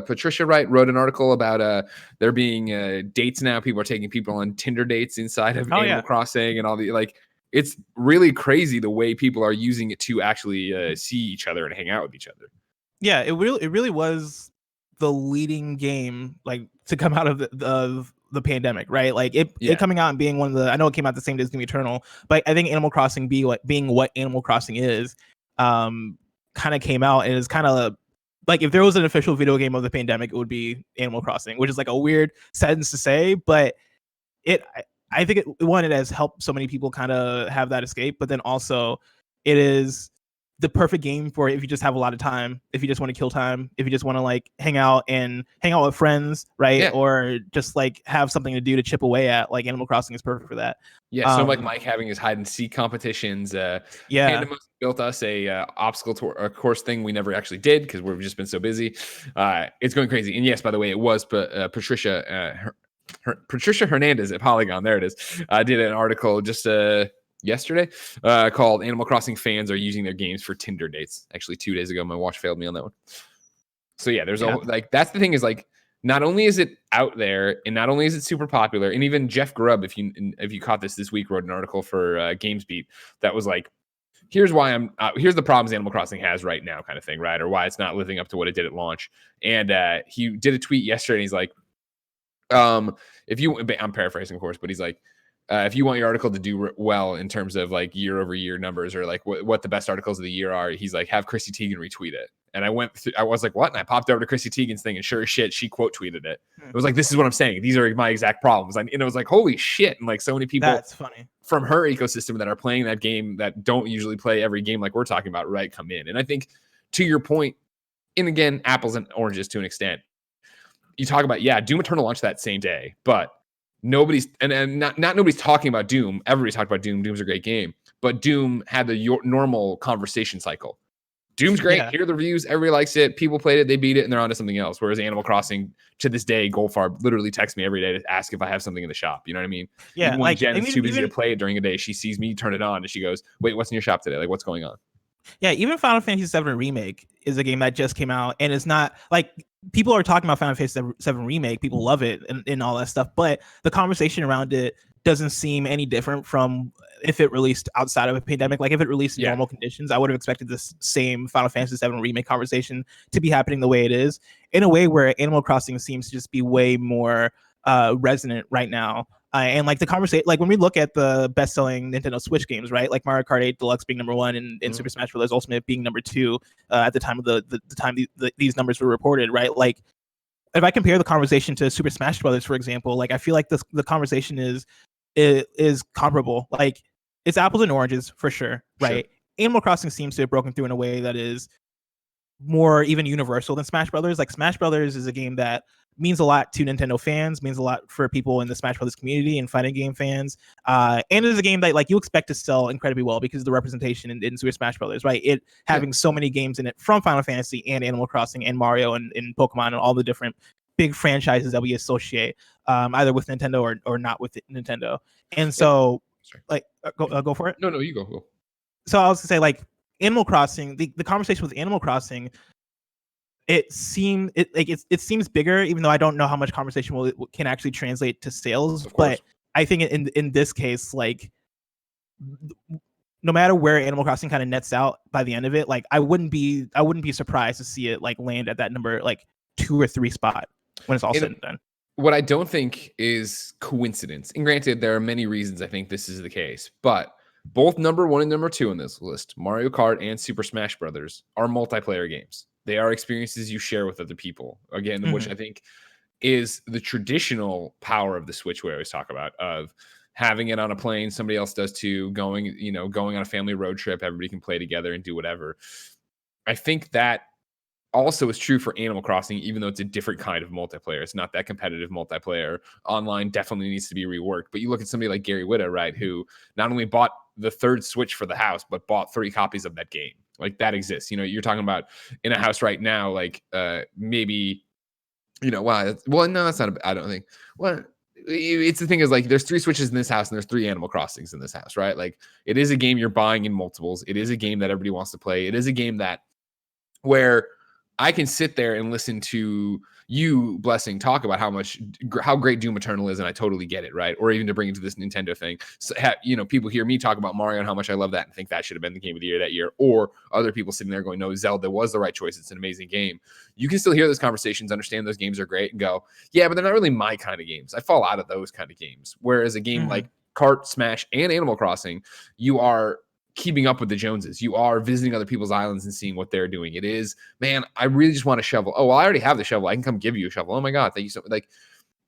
Patricia Wright wrote an article about there being dates now. People are taking people on Tinder dates inside of Animal Crossing and all the it's really crazy the way people are using it to actually see each other and hang out with each other. Yeah, it really was the leading game to come out of the pandemic, right? It coming out and being one of the, I know it came out the same day as Doom Eternal, but I think Animal Crossing being what Animal Crossing is, kind of came out and is kind of if there was an official video game of the pandemic, it would be Animal Crossing, which is a weird sentence to say, but I think it has helped so many people kind of have that escape, but then also it is the perfect game for if you just have a lot of time, if you just want to kill time, if you just want to hang out with friends, right? Yeah. Or just have something to do to chip away at. Animal Crossing is perfect for that. Yeah, so Mike having his hide and seek competitions. Pandemos built us a obstacle course thing we never actually did because we've just been so busy. It's going crazy. And yes, by the way, it was Patricia Hernandez at Polygon. There it is. Did an article just yesterday called Animal Crossing fans are using their games for Tinder dates. Actually 2 days ago, my watch failed me on that one. So yeah, there's that's the thing is not only is it out there and not only is it super popular, and even Jeff Grubb, if you caught this week, wrote an article for GamesBeat that was here's why here's the problems Animal Crossing has right now, kind of thing, right? Or why it's not living up to what it did at launch. And he did a tweet yesterday and he's I'm paraphrasing of course, but he's if you want your article to do well in terms of year over year numbers or what the best articles of the year are, he's have Chrissy Teigen retweet it. And I was what? And I popped over to Chrissy Teigen's thing and sure as shit, she quote tweeted it. It was this is what I'm saying. These are my exact problems. And it was holy shit. And so many people that's funny from her ecosystem that are playing that game that don't usually play every game we're talking about, right, come in. And I think to your point, and again, apples and oranges to an extent. You talk about, Doom Eternal launched that same day, but nobody's talking about Doom. Everybody's talking about Doom. Doom's a great game, but Doom had the normal conversation cycle. Doom's great. Here are the reviews. Everybody likes it. People played it. They beat it, and they're on to something else. Whereas Animal Crossing, to this day, Goldfarb literally texts me every day to ask if I have something in the shop. You know what I mean? Yeah. Even when Jen is too busy to play it during a day, she sees me turn it on, and she goes, "Wait, what's in your shop today? Like, what's going on?" Yeah, even Final Fantasy VII Remake is a game that just came out, and it's not like people are talking about Final Fantasy VII Remake. People love it and all that stuff, but the conversation around it doesn't seem any different from if it released outside of a pandemic. Like if it released in normal conditions, I would have expected this same Final Fantasy VII Remake conversation to be happening the way it is, in a way where Animal Crossing seems to just be way more resonant right now. And like the conversation, like when we look at the best-selling Nintendo Switch games, right? Like Mario Kart 8 Deluxe being number 1 and Super Smash Bros. Ultimate being number 2 at the time of the time these numbers were reported, right? Like if I compare the conversation to Super Smash Bros., for example, like I feel like the conversation is comparable. Like it's apples and oranges for sure, right? Sure. Animal Crossing seems to have broken through in a way that is more even universal than Smash Brothers. Like Smash Brothers is a game that means a lot to Nintendo fans, means a lot for people in the Smash Brothers community and fighting game fans. And it is a game that like you expect to sell incredibly well because of the representation in Super Smash Brothers, right? It having so many games in it from Final Fantasy and Animal Crossing and Mario and Pokemon and all the different big franchises that we associate either with Nintendo or not with Nintendo. And so go for it. No, you go. So I was gonna say like Animal Crossing, the conversation with Animal Crossing, it seems bigger, even though I don't know how much conversation can actually translate to sales. But I think in this case, like no matter where Animal Crossing kind of nets out by the end of it, like I wouldn't be surprised to see it like land at that number like 2 or 3 spot when it's all said and done. What I don't think is coincidence, and granted, there are many reasons I think this is the case, but both number 1 and number 2 on this list, Mario Kart and Super Smash Brothers, are multiplayer games. They are experiences you share with other people. Again, which I think is the traditional power of the Switch we always talk about, of having it on a plane, somebody else does too, going on a family road trip, everybody can play together and do whatever. I think that also is true for Animal Crossing, even though it's a different kind of multiplayer. It's not that competitive multiplayer. Online definitely needs to be reworked. But you look at somebody like Gary Whitta, right, who not only bought the 3rd Switch for the house, but bought 30 copies of that game. Like that exists. You're talking about in a house right now, like maybe, wow. Well, no, that's not. I don't think. Well, it's the thing is like there's 3 Switches in this house and there's 3 Animal Crossings in this house, right? Like it is a game you're buying in multiples. It is a game that everybody wants to play. It is a game that where I can sit there and listen to you, Blessing, talk about how great Doom Eternal is, and I totally get it, right? Or even to bring it to this Nintendo thing. So, people hear me talk about Mario and how much I love that and think that should have been the game of the year that year. Or other people sitting there going, no, Zelda was the right choice. It's an amazing game. You can still hear those conversations, understand those games are great, and go, yeah, but they're not really my kind of games. I fall out of those kind of games. Whereas a game like Kart, Smash, and Animal Crossing, you are keeping up with the Joneses. You are visiting other people's islands and seeing what they're doing. It is, man, I really just want a shovel. Oh, well, I already have the shovel. I can come give you a shovel. Oh my God, thank you so much. Like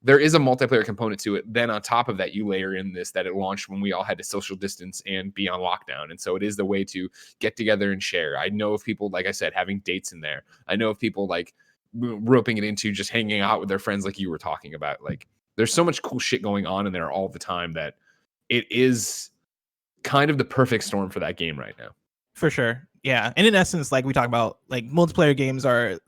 there is a multiplayer component to it. Then on top of that, you layer in this, that it launched when we all had to social distance and be on lockdown. And so it is the way to get together and share. I know of people, like I said, having dates in there. I know of people like roping it into just hanging out with their friends like you were talking about. Like there's so much cool shit going on in there all the time that it is kind of the perfect storm for that game right now. For sure. Yeah. And in essence, like we talk about, like multiplayer games are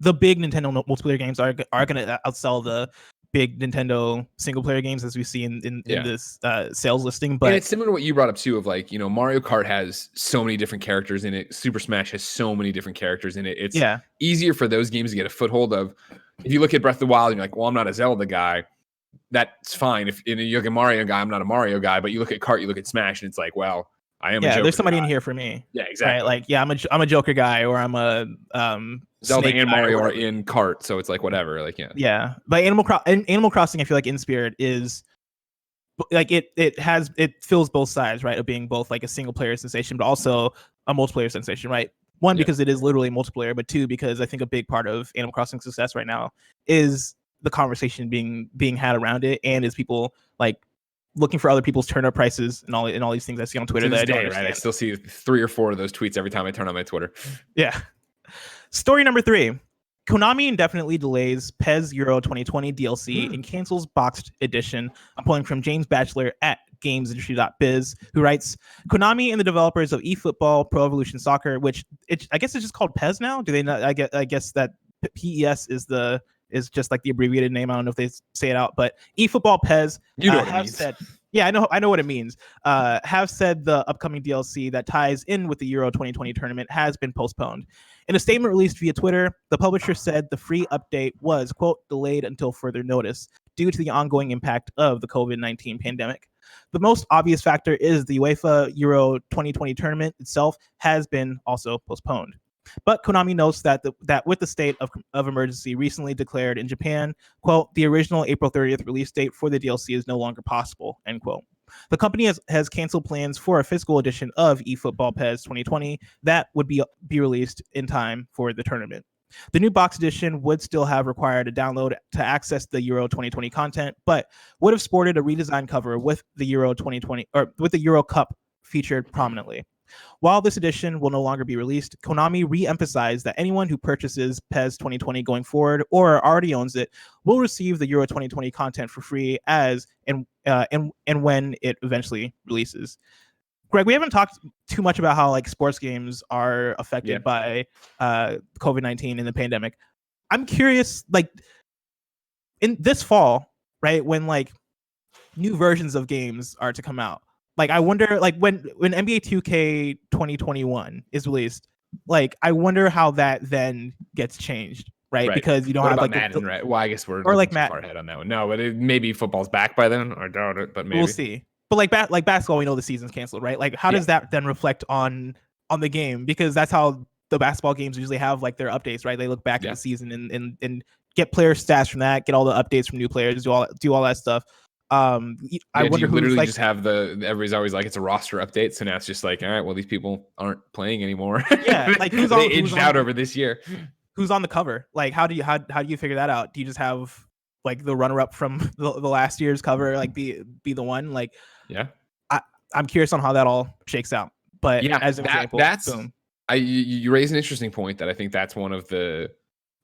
the big Nintendo multiplayer games are going to outsell the big Nintendo single player games as we see in this sales listing. But and it's similar to what you brought up too, of like, Mario Kart has so many different characters in it. Super Smash has so many different characters in it. It's easier for those games to get a foothold of. If you look at Breath of the Wild, you're like, well, I'm not a Zelda guy. That's fine. If you look at Mario guy, I'm not a Mario guy, but you look at Kart, you look at Smash, and it's like, well, I am a Joker there's somebody guy. In here for me. Yeah, exactly. Right? Like, I'm a Joker guy, or I'm a Zelda Snake and Mario are in Kart, so it's like whatever. Like, yeah. But Animal Crossing, I feel like in spirit is like it fills both sides, right? Of being both like a single player sensation, but also a multiplayer sensation, right? One, because it is literally multiplayer, but 2, because I think a big part of Animal Crossing's success right now is the conversation being had around it, and is people like looking for other people's turnip prices and all these things I see on Twitter. To this day, right? I still see 3 or 4 of those tweets every time I turn on my Twitter. Yeah. Story number 3. Konami indefinitely delays PES Euro 2020 DLC and cancels boxed edition. I'm pulling from James Batchelor at GamesIndustry.biz, who writes, Konami and the developers of eFootball Pro Evolution Soccer, which I guess it's just called PES now. Do they not? I guess that PES is just like the abbreviated name. I don't know if they say it out, but eFootball PES have said, yeah, I know what it means. Have said the upcoming DLC that ties in with the Euro 2020 tournament has been postponed. In a statement released via Twitter, the publisher said the free update was, quote, delayed until further notice due to the ongoing impact of the COVID-19 pandemic. The most obvious factor is the UEFA Euro 2020 tournament itself has been also postponed. But Konami notes that that with the state of emergency recently declared in Japan, quote, the original April 30th release date for the DLC is no longer possible, end quote. The company has canceled plans for a physical edition of eFootball PES 2020 that would be released in time for the tournament. The new box edition would still have required a download to access the Euro 2020 content, but would have sported a redesigned cover with the Euro 2020 or with the Euro Cup featured prominently. While this edition will no longer be released, Konami re-emphasized that anyone who purchases PES 2020 going forward or already owns it will receive the Euro 2020 content for free as and when it eventually releases. Greg, we haven't talked too much about how like sports games are affected by COVID-19 and the pandemic. I'm curious, like in this fall, right, when like new versions of games are to come out. Like, I wonder, like, when NBA 2K 2021 is released, like, I wonder how that then gets changed, right? Because you don't have like Madden, right? Well, I guess we're or like too far ahead on that one. No, but maybe football's back by then. I doubt it, but maybe we'll see. But like basketball, we know the season's canceled, right? Like, how does that then reflect on the game? Because that's how the basketball games usually have like their updates, right? They look back at the season and get player stats from that, get all the updates from new players, do all that stuff. I wonder who literally like, just have everybody's always like it's a roster update, so now it's just like, all right, well, these people aren't playing anymore. Yeah, like who's out over this year. Who's on the cover? Like, how do you figure that out? Do you just have like the runner up from the last year's cover like be the one? Like, I'm curious on how that all shakes out. But as an example, boom. You raise an interesting point that I think that's one of the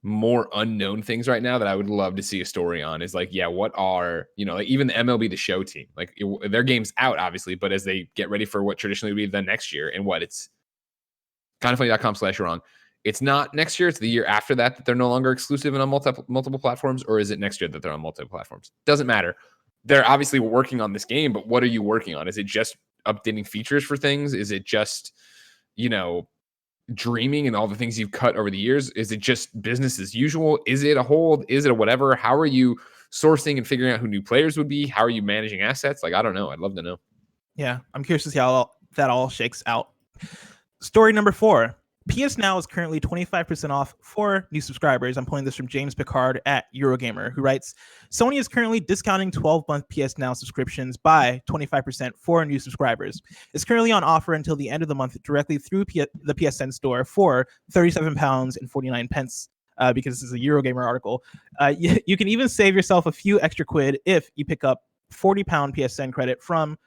more unknown things right now that I would love to see a story on is like, what are, like even the MLB The Show team, like their game's out obviously, but as they get ready for what traditionally would be the next year and it's kindoffunny.com/wrong. It's not next year. It's the year after that they're no longer exclusive and on multiple platforms, or is it next year that they're on multiple platforms? Doesn't matter. They're obviously working on this game, but what are you working on? Is it just updating features for things? Is it just, dreaming and all the things you've cut over the years? Is it just business as usual? Is it a hold? Is it a whatever? How are you sourcing and figuring out who new players would be? How are you managing assets? Like, I don't know. I'd love to know. Yeah, I'm curious to see how that all shakes out. Story number 4. PS Now is currently 25% off for new subscribers. I'm pulling this from James Pickard at Eurogamer, who writes, Sony is currently discounting 12-month PS Now subscriptions by 25% for new subscribers. It's currently on offer until the end of the month directly through the PSN store for £37.49, because this is a Eurogamer article. You can even save yourself a few extra quid if you pick up £40 PSN credit from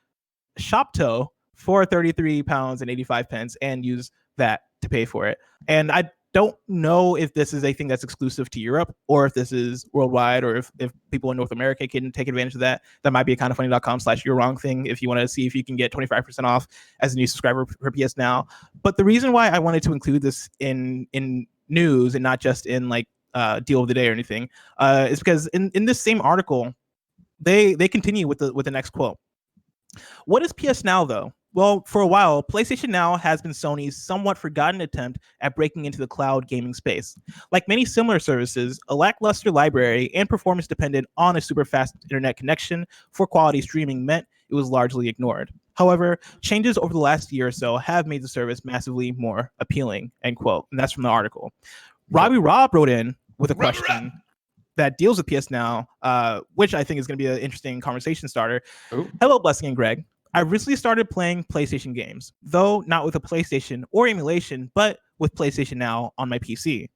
Shopto for £33.85 and use that to pay for it. And I don't know if this is a thing that's exclusive to Europe or if this is worldwide, or if people in North America can take advantage of that. That might be a kindoffunny.com/you're-wrong thing if you want to see if you can get 25% off as a new subscriber for PS Now. But the reason why I wanted to include this in news and not just in like deal of the day or anything is because in this same article, they continue with the next quote. What is PS Now though? Well, for a while, PlayStation Now has been Sony's somewhat forgotten attempt at breaking into the cloud gaming space. Like many similar services, a lackluster library and performance dependent on a super fast internet connection for quality streaming meant it was largely ignored. However, changes over the last year or so have made the service massively more appealing, end quote. And that's from the article. RobbyRob wrote in with a question that deals with PS Now, which I think is going to be an interesting conversation starter. Ooh. Hello, Blessing and Greg. I recently started playing PlayStation games, though not with a PlayStation or emulation, but with PlayStation Now on my PC.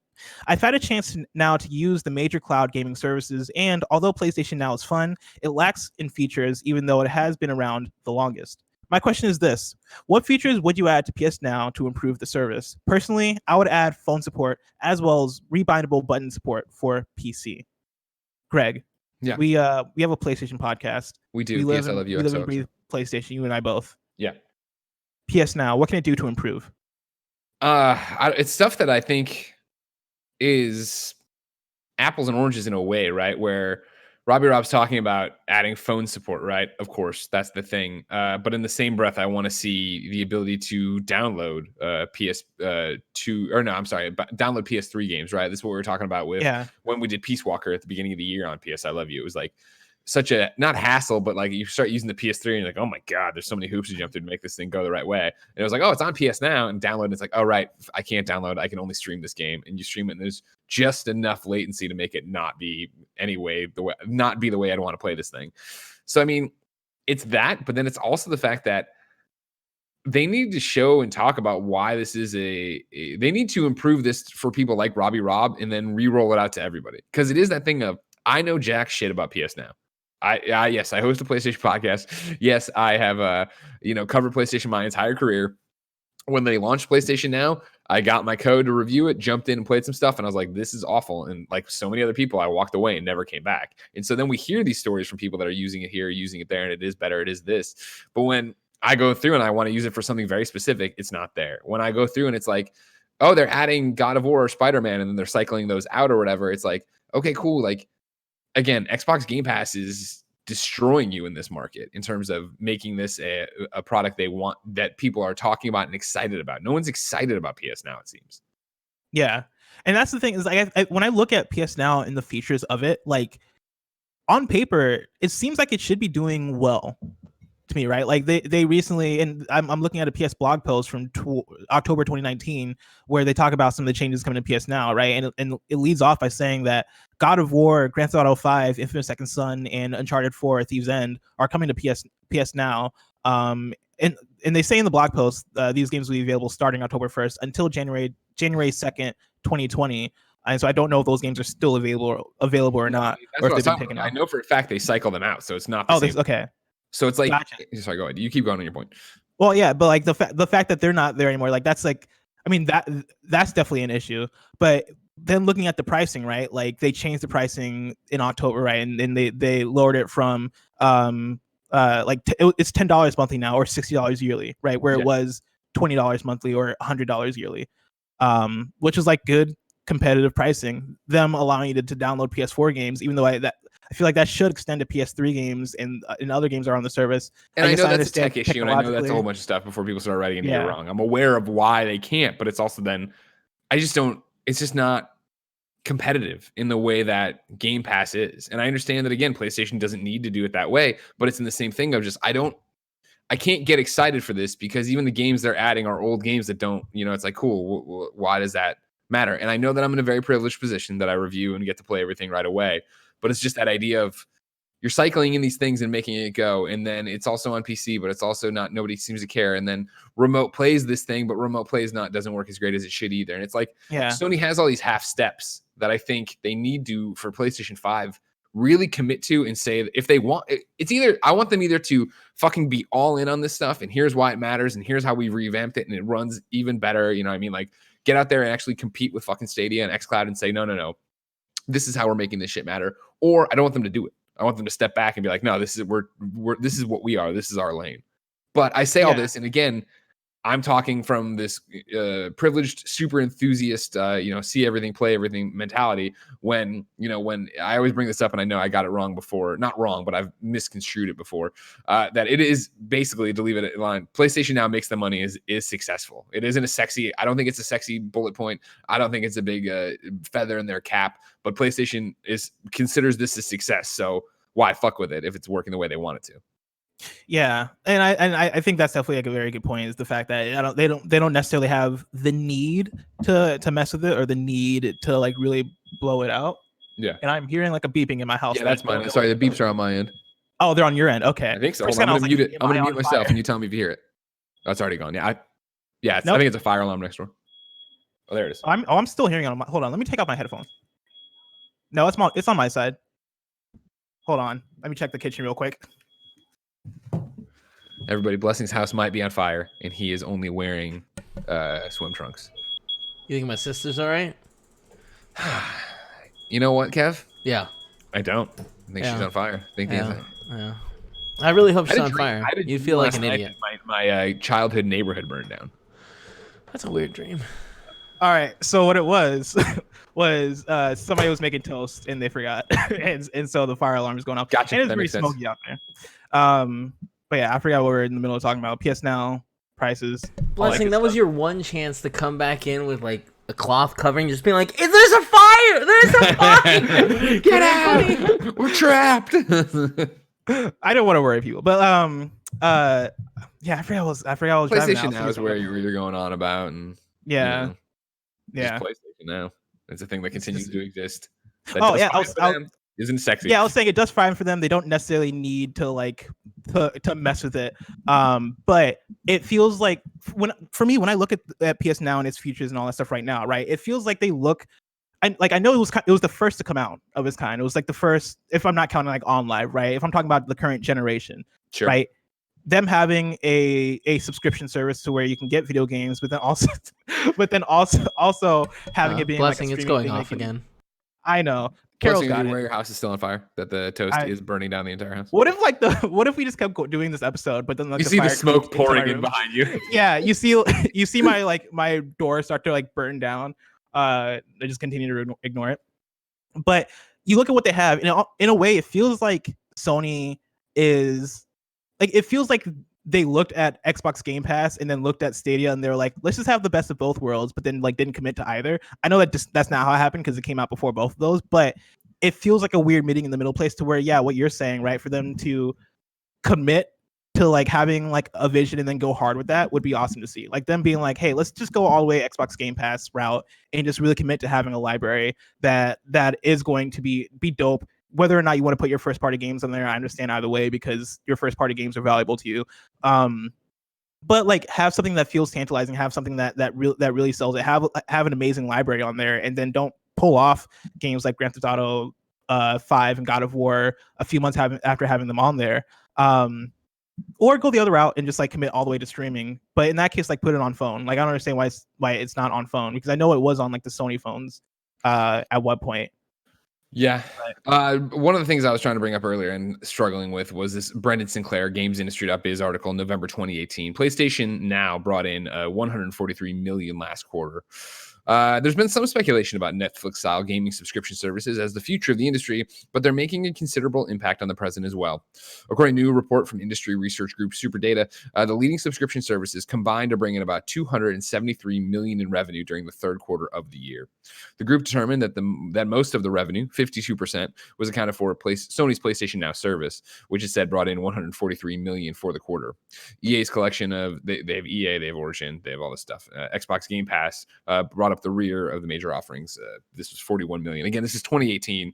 I've had a chance now to use the major cloud gaming services, and although PlayStation Now is fun, it lacks in features even though it has been around the longest. My question is this: what features would you add to PS Now to improve the service? Personally, I would add phone support as well as rebindable button support for PC. Greg, yeah, we have a PlayStation podcast. We do. We live and XOXO. breathe PlayStation. You and I both. Yeah. PS Now, what can it do to improve? It's stuff that I think is apples and oranges in a way, right? Where RobbyRob's talking about adding phone support, right? Of course, that's the thing. But in the same breath, I want to see the ability to download download PS3 games, right? This is what we were talking about with when we did Peace Walker at the beginning of the year on PS I Love You. It was like such a not hassle, but like you start using the PS3 and you're like, oh my god, there's so many hoops to jump through to make this thing go the right way. And it was like, oh, it's on PS Now, and download. And it's like, oh right, I can't download. I can only stream this game, and you stream it, and there's just enough latency to make it not be the way I'd want to play this thing. So I mean, it's that, but then it's also the fact that they need to show and talk about why this is they need to improve this for people like RobbyRob and then re-roll it out to everybody. Because it is that thing of, I know jack shit about PS Now. Yes, I host a PlayStation podcast. Yes, I have covered PlayStation my entire career. When they launched PlayStation Now, I got my code to review it, jumped in and played some stuff, and I was like, this is awful. And like so many other people, I walked away and never came back. And so then we hear these stories from people that are using it here, using it there, and it is better, it is this. But when I go through and I want to use it for something very specific, it's not there. When I go through and it's like, oh, they're adding God of War or Spider-Man, and then they're cycling those out or whatever, it's like, okay, cool. Like, again, Xbox Game Pass is destroying you in this market in terms of making this a product they want, that people are talking about and excited about. No one's excited about PS Now, it seems. Yeah. And that's the thing is, when I look at PS Now and the features of it, like on paper, it seems like it should be doing well to me, right? Like they recently, and I'm looking at a PS blog post from October 2019 where they talk about some of the changes coming to PS Now, right? And it leads off by saying that God of War, Grand Theft Auto 5, Infamous Second Son, and Uncharted 4: Thieves End are coming to PS Now. And they say in the blog post these games will be available starting October 1st until January 2nd, 2020. And so I don't know if those games are still available or not, or if they've been taken out. I know for a fact they cycle them out, so it's not the same. Okay. So it's like, gotcha. Sorry, go ahead. You keep going on your point. Well, yeah, but like the fact that they're not there anymore, like that's like, I mean, that's definitely an issue. But then looking at the pricing, right? Like they changed the pricing in October, right? And then they lowered it from it's $10 monthly now, or $60 yearly, right? Where it was $20 monthly or $100 yearly, which is like good competitive pricing. Them allowing you to download PS4 games, even though I feel like that should extend to PS3 games and other games are on the service. And I know that's a tech issue, and I know that's a whole bunch of stuff before people start writing into you wrong. I'm aware of why they can't, but it's also then it's just not competitive in the way that Game Pass is. And I understand that, again, PlayStation doesn't need to do it that way, but it's in the same thing of just, I can't get excited for this because even the games they're adding are old games that don't, it's like, cool, why does that matter? And I know that I'm in a very privileged position that I review and get to play everything right away. But it's just that idea of you're cycling in these things and making it go. And then it's also on PC, but it's also not, nobody seems to care. And then remote plays this thing, but remote plays doesn't work as great as it should either. And it's like, Sony has all these half steps that I think they need to, for PlayStation 5, really commit to and say that if they want, I want them either to fucking be all in on this stuff and here's why it matters and here's how we revamped it and it runs even better. You know what I mean? Like get out there and actually compete with fucking Stadia and xCloud and say, no. This is how we're making this shit matter. Or I don't want them to do it. I want them to step back and be like, no, this is this is what we are. This is our lane. But I say all this, and again, I'm talking from this privileged, super enthusiast, see everything, play everything mentality. When I always bring this up, and I know I got it wrong before, not wrong, but I've misconstrued it before. That it is basically, to leave it in line, PlayStation Now makes the money is successful. It isn't a sexy. I don't think it's a sexy bullet point. I don't think it's a big feather in their cap. But PlayStation considers this a success. So why fuck with it if it's working the way they want it to? Yeah, and I think that's definitely like a very good point, is the fact that they don't necessarily have the need to mess with it or the need to like really blow it out. Yeah. And I'm hearing like a beeping in my house. Yeah, that's mine. Sorry, the beeps are on my end. Oh, they're on your end. Okay. I think so. I'm gonna mute it. I'm gonna mute myself, and you tell me if you hear it. Oh, it's already gone. Yeah. I think it's a fire alarm next door. Oh, there it is. I'm still hearing it on my. Hold on. Let me take out my headphones. No, it's on my side. Hold on. Let me check the kitchen real quick. Everybody, Blessing's house might be on fire, and he is only wearing swim trunks. You think my sister's all right? You know what, Kev? Yeah. I don't. I think she's on fire. Yeah. I really hope she's on fire. You feel like an idiot. My childhood neighborhood burned down. That's a weird dream. All right. So what it was was somebody was making toast and they forgot, and so the fire alarm is going off. Gotcha. And it's very smoky out there. But yeah, I forgot what we were in the middle of talking about. PS Now prices. Blessing, that was your one chance to come back in with like a cloth covering, just being like, "There's a fire! There's a fire! Get out! We're trapped." I don't want to worry people, but yeah, I forgot what was PlayStation Now is where you're going on about, and yeah, PlayStation Now. It's a thing that continues to exist. Isn't sexy. Yeah, I was saying it does fine for them. They don't necessarily need to like to mess with it. But it feels like when I look at PS Now and its features and all that stuff right now, right? It feels like they look. I know it was the first to come out of its kind. It was like the first, if I'm not counting like on live, right? If I'm talking about the current generation, sure. Right? Them having a subscription service to where you can get video games, but then also having it being Blessing, like it's going off again. I know. Carol's got it. Where your house is still on fire, that the toast is burning down the entire house. What if we just kept doing this episode, but then like you see the smoke pouring in behind you? Yeah, you see my door start to like burn down. They just continue to ignore it. But you look at what they have, in a way, it feels like Sony is like, it feels like they looked at Xbox Game Pass and then looked at Stadia and they're like, let's just have the best of both worlds, but then like didn't commit to either. I know that's not how it happened because it came out before both of those, but it feels like a weird meeting in the middle place to where, yeah, what you're saying, right? For them to commit to like having like a vision and then go hard with that would be awesome to see. Like them being like, hey, let's just go all the way Xbox Game Pass route and just really commit to having a library that is going to be dope. Whether or not you want to put your first party games on there, I understand either way because your first party games are valuable to you. But like have something that feels tantalizing, have something that really sells it, have an amazing library on there, and then don't pull off games like Grand Theft Auto 5 and God of War a few months after having them on there. Or go the other route and just like commit all the way to streaming. But in that case, like put it on phone. Like I don't understand why it's not on phone, because I know it was on like the Sony phones at one point. Yeah. One of the things I was trying to bring up earlier and struggling with was this Brendan Sinclair GamesIndustry.biz article, November 2018. PlayStation Now brought in 143 million last quarter. There's been some speculation about Netflix-style gaming subscription services as the future of the industry, but they're making a considerable impact on the present as well. According to a new report from industry research group Superdata, the leading subscription services combined to bring in about 273 million in revenue during the third quarter of the year. The group determined that most of the revenue, 52%, was accounted for Sony's PlayStation Now service, which it said brought in 143 million for the quarter. EA's collection of they have EA, they have Origin, they have all this stuff. Xbox Game Pass brought up the rear of the major offerings. This was 41 million. Again, this is 2018.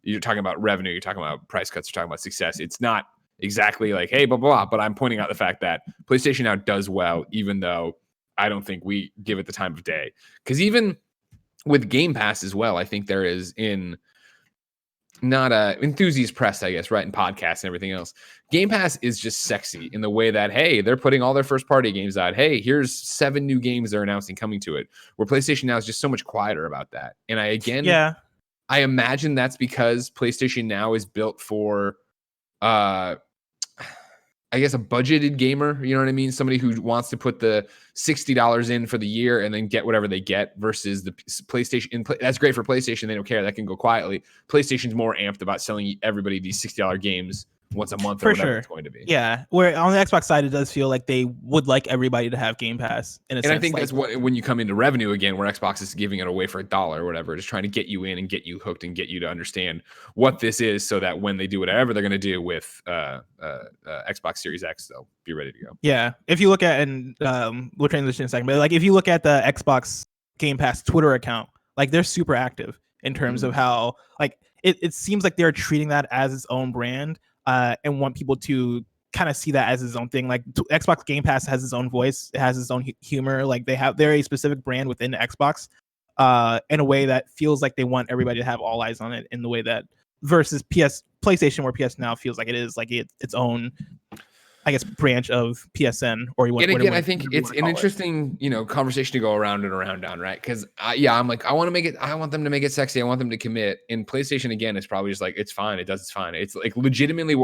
You're talking about revenue, you're talking about price cuts, you're talking about success. It's not exactly like, hey, blah, blah, blah, but I'm pointing out the fact that PlayStation Now does well, even though I don't think we give it the time of day. Because even with Game Pass as well, I think there is not a enthusiast press, I guess, right? In podcasts and everything else. Game Pass is just sexy in the way that, hey, they're putting all their first party games out. Hey, here's 7 new games they're announcing coming to it. Where PlayStation Now is just so much quieter about that. And I imagine that's because PlayStation Now is built for, I guess, a budgeted gamer, you know what I mean? Somebody who wants to put the $60 in for the year and then get whatever they get versus the PlayStation. That's great for PlayStation. They don't care. That can go quietly. PlayStation's more amped about selling everybody these $60 games once a month or whatever it's going to be. Yeah. Where on the Xbox side, it does feel like they would like everybody to have Game Pass. And I think that's what, when you come into revenue again, where Xbox is giving it away for $1 or whatever, just trying to get you in and get you hooked and get you to understand what this is so that when they do whatever they're going to do with Xbox Series X, they'll be ready to go. Yeah. If you look at, and we'll transition in a second, but like if you look at the Xbox Game Pass Twitter account, like they're super active in terms of how like it seems like they're treating that as its own brand. And want people to kind of see that as its own thing. Like Xbox Game Pass has its own voice, it has its own humor. Like they're a specific brand within Xbox, in a way that feels like they want everybody to have all eyes on it. In the way that versus PlayStation, where PS Now feels like it is like its own. I guess, branch of PSN, or you want. And again, I think it's an interesting, conversation to go around and around on, right? Because I'm like, I want them to make it sexy. I want them to commit. And PlayStation, again, is probably just like, it's fine. It's fine. It's like legitimately,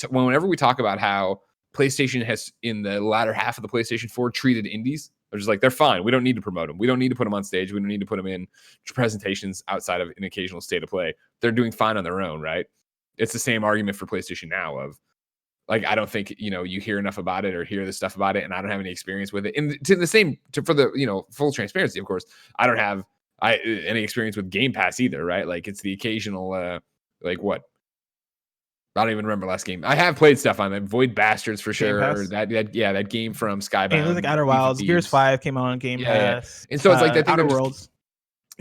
whenever we talk about how PlayStation has in the latter half of the PlayStation 4 treated indies, they're just like, they're fine. We don't need to promote them. We don't need to put them on stage. We don't need to put them in presentations outside of an occasional state of play. They're doing fine on their own, right? It's the same argument for PlayStation Now of, like, I don't think, you hear enough about it or hear the stuff about it, and I don't have any experience with it. And for the, full transparency, of course, I don't have any experience with Game Pass either, right? Like, it's the occasional, what? I don't even remember last game. I have played stuff on it. Void Bastards for sure. Or that game from Skybound. It was like Outer Wilds. Gears 5 came out on Game Pass. And so it's like that thing Outer of Worlds.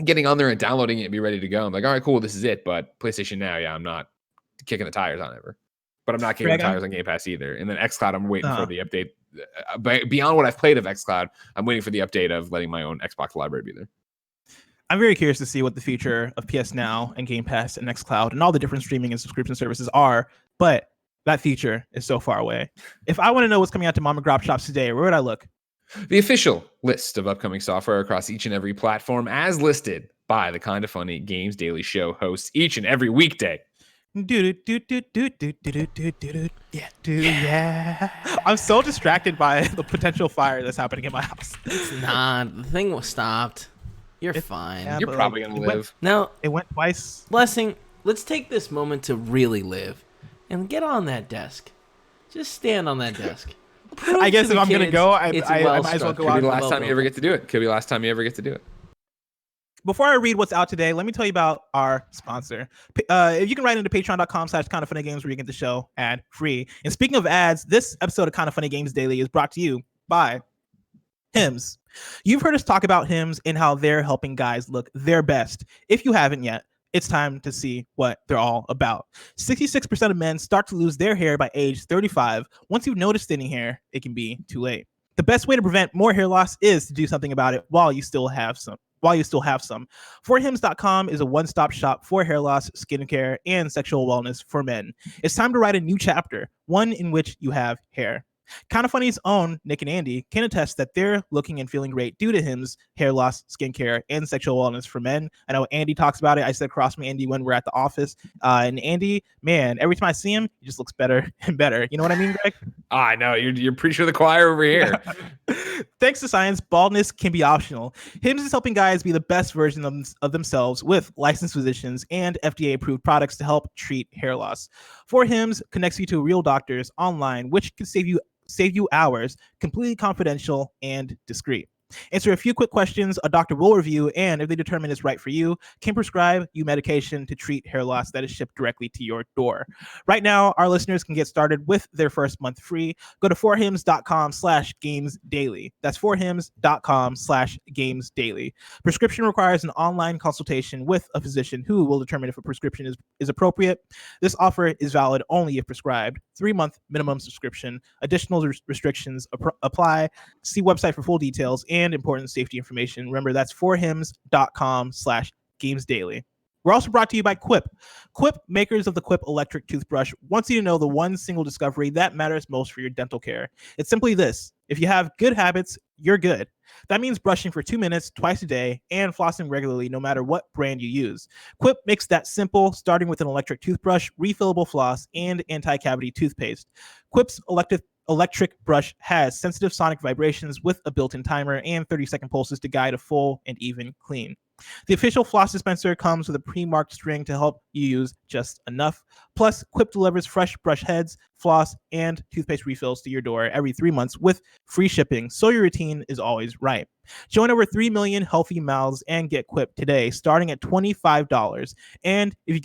Getting on there and downloading it and be ready to go. I'm like, all right, cool, this is it. But PlayStation Now, I'm not kicking the tires on it ever. But I'm not kicking the tires on Game Pass either. And then xCloud, I'm waiting for the update. But beyond what I've played of xCloud, I'm waiting for the update of letting my own Xbox library be there. I'm very curious to see what the future of PS Now and Game Pass and xCloud and all the different streaming and subscription services are. But that future is so far away. If I want to know what's coming out to mom and grop shops today, where would I look? The official list of upcoming software across each and every platform, as listed by the Kinda Funny Games Daily Show hosts each and every weekday. Yeah. I'm so distracted by the potential fire that's happening in my house. It's not. The thing was stopped. You're fine. Yeah, you're probably gonna live. It went twice. Blessing, let's take this moment to really live and get on that desk. Just stand on that desk. I guess if I'm gonna go, I might as well go out. Could be the last time you ever get to do it. Before I read what's out today, let me tell you about our sponsor. If you can write into patreon.com/kindafunnygames where you get the show ad free. And speaking of ads, this episode of Kinda Funny Games Daily is brought to you by Hims. You've heard us talk about Hims and how they're helping guys look their best. If you haven't yet, it's time to see what they're all about. 66% of men start to lose their hair by age 35. Once you've noticed thinning hair, it can be too late. The best way to prevent more hair loss is to do something about it while you still have some. 4hims.com is a one-stop shop for hair loss, skincare, and sexual wellness for men. It's time to write a new chapter, one in which you have hair. Kinda Funny's own Nick and Andy can attest that they're looking and feeling great due to Hims' hair loss, skincare, and sexual wellness for men. I know Andy talks about it. I sit across from Andy when we're at the office. And Andy, man, every time I see him, he just looks better and better. You know what I mean, Greg? I know. You're preaching to the choir over here. Thanks to science, baldness can be optional. Hims is helping guys be the best version of themselves with licensed physicians and FDA-approved products to help treat hair loss. 4Hims connects you to real doctors online, which can save you hours, completely confidential and discreet. Answer a few quick questions a doctor will review, and if they determine it's right for you, can prescribe you medication to treat hair loss that is shipped directly to your door. Right now, our listeners can get started with their first month free. Go to 4hims.com/gamesdaily. That's 4hims.com/gamesdaily. Prescription requires an online consultation with a physician who will determine if a prescription is appropriate. This offer is valid only if prescribed. 3-month minimum subscription. Additional restrictions apply. See website for full details and important safety information. Remember, that's 4hims.com/gamesdaily. We're also brought to you by Quip. Quip, makers of the Quip electric toothbrush, wants you to know the one single discovery that matters most for your dental care. It's simply this: if you have good habits, you're good. That means brushing for 2 minutes twice a day and flossing regularly no matter what brand you use. Quip makes that simple, starting with an electric toothbrush, refillable floss, and anti-cavity toothpaste. Quip's electric brush has sensitive sonic vibrations with a built-in timer and 30-second pulses to guide a full and even clean. The official floss dispenser comes with a pre-marked string to help you use just enough. Plus, Quip delivers fresh brush heads, floss, and toothpaste refills to your door every 3 months with free shipping, so your routine is always right. Join over 3 million healthy mouths and get Quip today, starting at $25. And if you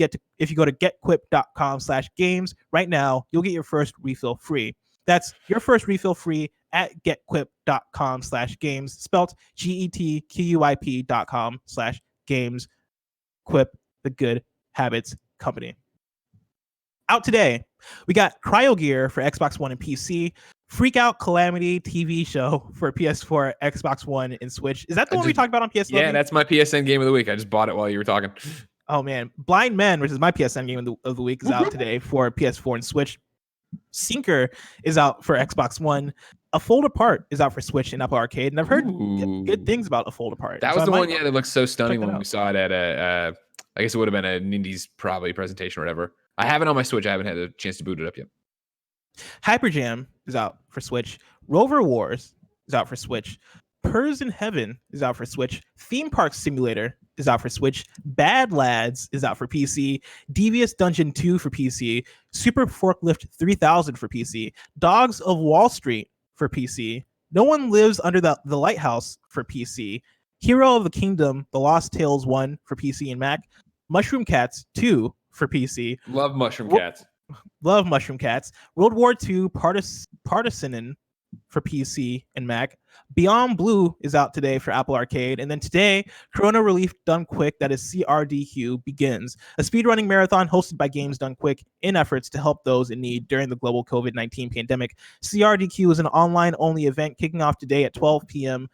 go to getquip.com/games right now, you'll get your first refill free. That's your first refill free at getquip.com/games, spelt GETQUIP.com/games. Quip, the good habits company. Out today, we got Cryo Gear for Xbox One and PC, Freak Out Calamity TV show for PS4, Xbox One, and Switch. Is that the one we talked about on PS4? Yeah, that's my PSN game of the week. I just bought it while you were talking. Oh, man. Blind Men, which is my PSN game of the week, is out today for PS4 and Switch. Sinker is out for Xbox One. A Fold Apart is out for Switch and Apple Arcade, and I've heard good things about A Fold Apart. That was the one, that looked so stunning when we saw it at I guess it would have been an Indies probably presentation or whatever. I have it on my Switch. I haven't had a chance to boot it up yet. Hyperjam is out for Switch. Rover Wars is out for Switch. Purrs in Heaven is out for Switch. Theme Park Simulator is out for Switch. Bad Lads is out for PC. Devious Dungeon 2 for PC. Super Forklift 3000 for PC. Dogs of Wall Street for PC. No One Lives Under the Lighthouse for PC. Hero of the Kingdom, The Lost Tales 1 for PC and Mac. Mushroom Cats 2 for PC. Love Mushroom Cats. Love Mushroom Cats. World War II Partisanen for PC and Mac. Beyond Blue is out today for Apple Arcade. And then today, Corona Relief Done Quick, that is CRDQ, begins. A speedrunning marathon hosted by Games Done Quick in efforts to help those in need during the global COVID-19 pandemic. CRDQ is an online-only event kicking off today at 12 p.m.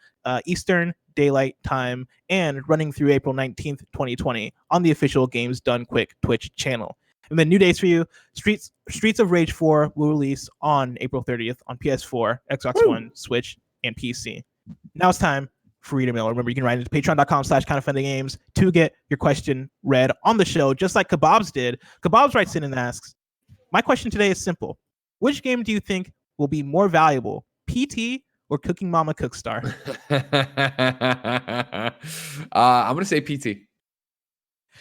Eastern Daylight Time and running through April 19th, 2020 on the official Games Done Quick Twitch channel. And then new dates for you. Streets of Rage 4 will release on April 30th on PS4, Xbox One, Switch, and PC. Now it's time for Reader Mail. Remember, you can write into patreon.com/kindoffunnygames to get your question read on the show, just like KBABZ did. KBABZ writes in and asks, my question today is simple. Which game do you think will be more valuable, PT or Cooking Mama Cookstar? I'm going to say PT.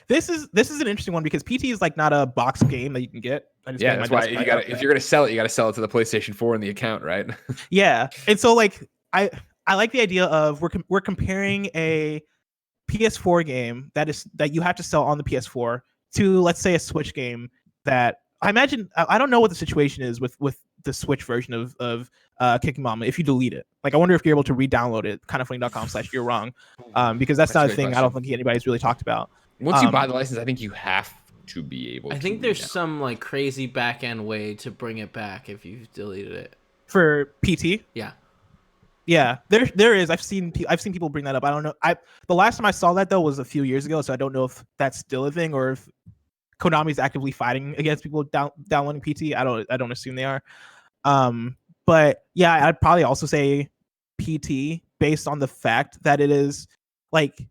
This is an interesting one because PT is like not a box game that you can get. Yeah, that's why you got. If you're gonna sell it, you got to sell it to the PlayStation 4 in the account, right? Yeah, and so like I like the idea of we're comparing a PS4 game that you have to sell on the PS4 to, let's say, a Switch game that I imagine. I don't know what the situation is with the Switch version of Kicking Mama if you delete it. Like I wonder if you're able to re-download it. Kindoffunny.com/you're wrong, because that's not a thing. Question. I don't think anybody's really talked about. Once you buy the license, I think you have to be able to. I think there's some like crazy back end way to bring it back if you've deleted it. For PT? Yeah. Yeah, there is. I've seen people bring that up. I don't know. The last time I saw that though was a few years ago, so I don't know if that's still a thing or if Konami's actively fighting against people downloading PT. I don't assume they are. But yeah, I'd probably also say PT based on the fact that it is like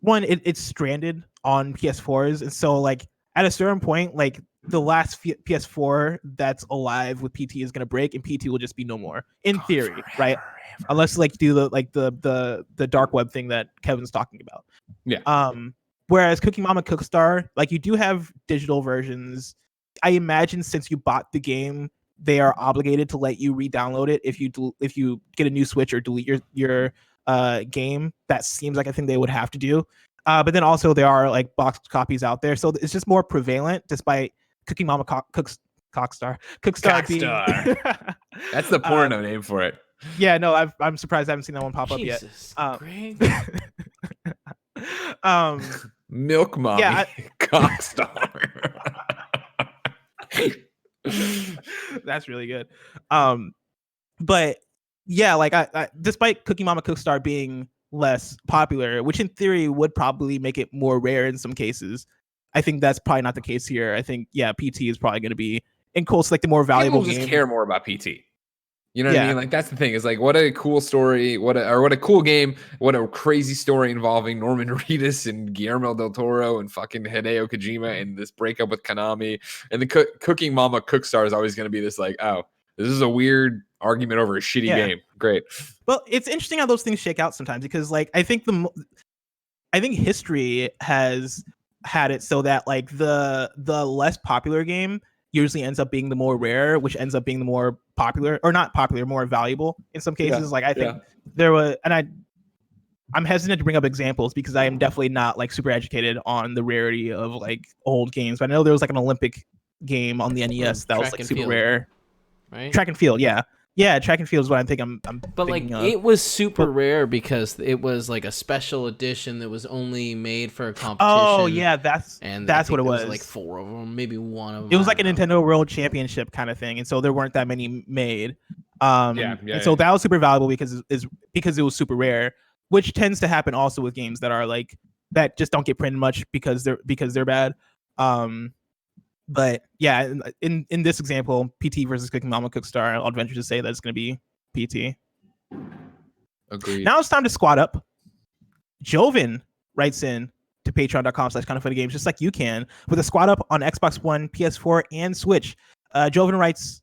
one, it's stranded on PS4s, and so like at a certain point, like the last PS4 that's alive with PT is gonna break, and PT will just be no more in theory, forever, right? Forever. Unless like do the dark web thing that Kevin's talking about. Yeah. Whereas Cooking Mama Cookstar, like you do have digital versions. I imagine since you bought the game, they are obligated to let you re-download it if you get a new Switch or delete your game. That seems like a thing they would have to do. But then also there are like boxed copies out there, so it's just more prevalent despite Cooking Mama Cookstar being that's the porno name for it. Yeah, no, I'm surprised I haven't seen that one pop up yet. Milk Mommy, yeah, Cockstar. That's really good. But yeah, like I despite Cooking Mama Cookstar being less popular, which in theory would probably make it more rare in some cases, I think that's probably not the case here. I think PT is probably going to be in Cole's like the more valuable game. People just care more about PT. You know what I mean? Like that's the thing. Is like what a cool story, what a cool game, what a crazy story involving Norman Reedus and Guillermo del Toro and fucking Hideo Kojima and this breakup with Konami, and the Cooking Mama Cookstar is always going to be this like, oh, this is a weird argument over a shitty game. Great. Well, it's interesting how those things shake out sometimes because like I think history has had it so that like the less popular game usually ends up being the more rare, which ends up being the more popular or not popular, more valuable in some cases. Yeah, like I think there was, and I'm hesitant to bring up examples because I am definitely not like super educated on the rarity of like old games. But I know there was like an Olympic game on the NES that was like super rare. Right? Track and field, yeah. Yeah, track and field is what I think I'm but like of. It was super rare because it was like a special edition that was only made for a competition. Oh yeah, that's what it was. Like 4 of them, maybe 1 of them. It was like a Nintendo World Championship kind of thing, and so there weren't that many made. So that was super valuable because it was super rare, which tends to happen also with games that are like that just don't get printed much because they're bad. But yeah, in this example, PT versus Cooking Mama Cookstar, I'll venture to say that it's going to be PT. Agreed. Now it's time to squad up. Jovan writes in to patreon.com/kindoffunnygames, just like you can, with a squad up on Xbox One, PS4, and Switch. Jovan writes,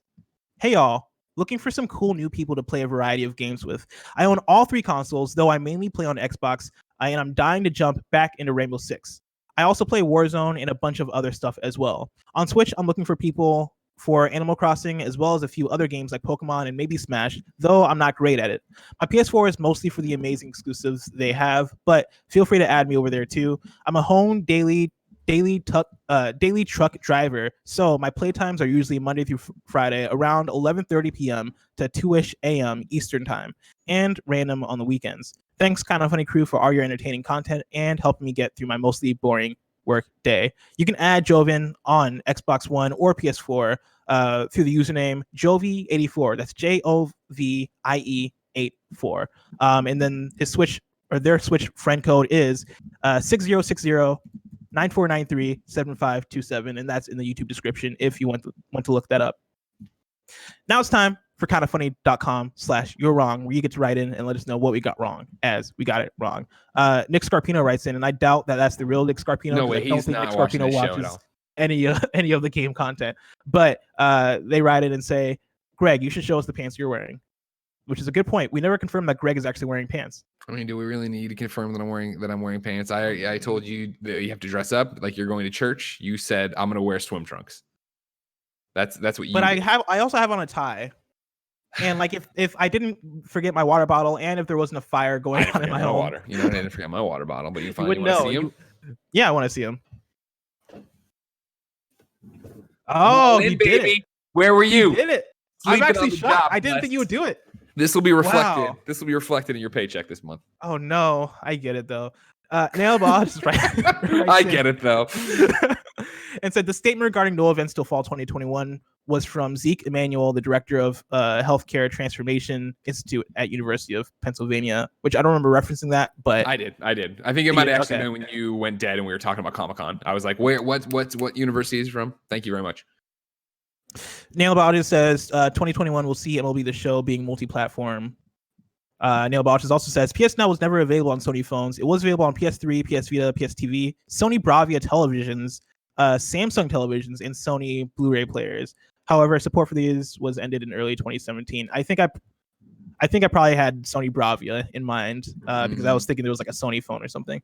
"Hey y'all, looking for some cool new people to play a variety of games with. I own all 3 consoles, though I mainly play on Xbox, and I'm dying to jump back into Rainbow Six. I also play Warzone and a bunch of other stuff as well. On Switch, I'm looking for people for Animal Crossing, as well as a few other games like Pokemon and maybe Smash, though I'm not great at it. My PS4 is mostly for the amazing exclusives they have, but feel free to add me over there too. I'm a home daily truck driver, so my playtimes are usually Monday through Friday around 11:30 p.m. to 2ish a.m. Eastern time, and random on the weekends. Thanks, Kind of Funny crew, for all your entertaining content and helping me get through my mostly boring work day. You can add Jovan on Xbox One or PS4 through the username Jovi84. That's JOVIE84. And then his Switch or their Switch friend code is 6060-9493-7527, and that's in the YouTube description if you want to look that up. Now it's time for kindoffunny.com/you're wrong, where you get to write in and let us know what we got wrong, as we got it wrong. Nick Scarpino writes in, and I doubt that that's the real Nick Scarpino. No way, he's not watching the show at all. Any of the game content, but they write in and say, Greg, you should show us the pants you're wearing, which is a good point. We never confirmed that Greg is actually wearing pants. I mean, do we really need to confirm that I'm wearing pants? I told you that you have to dress up like you're going to church. You said I'm going to wear swim trunks. That's what you. But I also have on a tie. And like if I didn't forget my water bottle, and if there wasn't a fire going on in my home, water. You know, I didn't forget my water bottle, but you want to see him? Yeah, I want to see him. Oh, he did it. Where were you? He did it. I'm actually shocked. I didn't think you would do it. This will be reflected. Wow. This will be reflected in your paycheck this month. Oh no, I get it though. Nailboss right I get it though. And said the statement regarding no events till fall 2021 was from Zeke Emanuel, the director of Healthcare Transformation Institute at University of Pennsylvania, which I don't remember referencing that, but I did. I think it might have actually been when you went dead and we were talking about ComicCon. I was like, what university is he from? Thank you very much. Nailboss says 2021 will see MLB The Show being multi-platform. Nailboss also says PS Now was never available on Sony phones. It was available on PS3, PS Vita, PS TV, Sony Bravia televisions, Samsung televisions, and Sony Blu-ray players. However, support for these was ended in early 2017. I think I probably had Sony Bravia in mind because I was thinking there was like a Sony phone or something.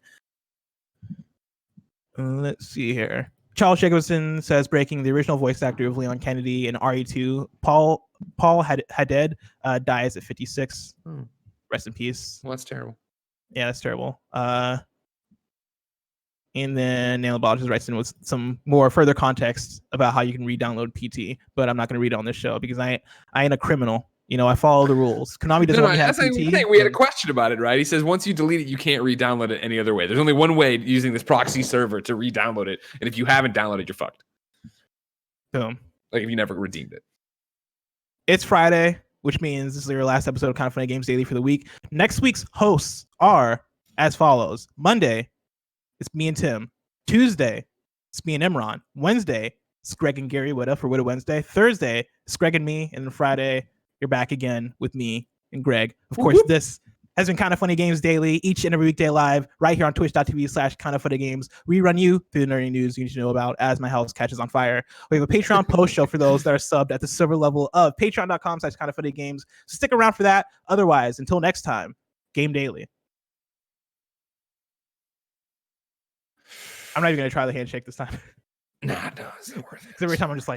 Let's see here. Charles Jacobson says, breaking, the original voice actor of Leon Kennedy in RE2, Paul Haddad, dies at 56. Rest in peace. Well, that's terrible. Yeah, that's terrible. And then Nailboss writes in with some more further context about how you can re-download PT, but I'm not going to read it on this show because I ain't a criminal. You know, I follow the rules. Konami doesn't want to have PT. We had a question about it, right? He says once you delete it, you can't re-download it any other way. There's only one way using this proxy server to re-download it, and if you haven't downloaded, you're fucked. Boom. Like if you never redeemed it. It's Friday, which means this is your last episode of Kind of Funny Games Daily for the week. Next week's hosts are as follows. Monday, it's me and Tim. Tuesday, it's me and Imran. Wednesday, it's Greg and Gary Witta for Witta Wednesday. Thursday, it's Greg and me. And then Friday, you're back again with me and Greg. Of course, this has been Kind of Funny Games Daily, each and every weekday live right here on twitch.tv/kindoffunnygames. We run you through the nerdy news you need to know about as my house catches on fire. We have a Patreon post show for those that are subbed at the silver level of patreon.com/kindoffunnygames. So stick around for that. Otherwise, until next time, Game Daily. I'm not even going to try the handshake this time. Nah, no, it's not worth it. Every time I'm just like,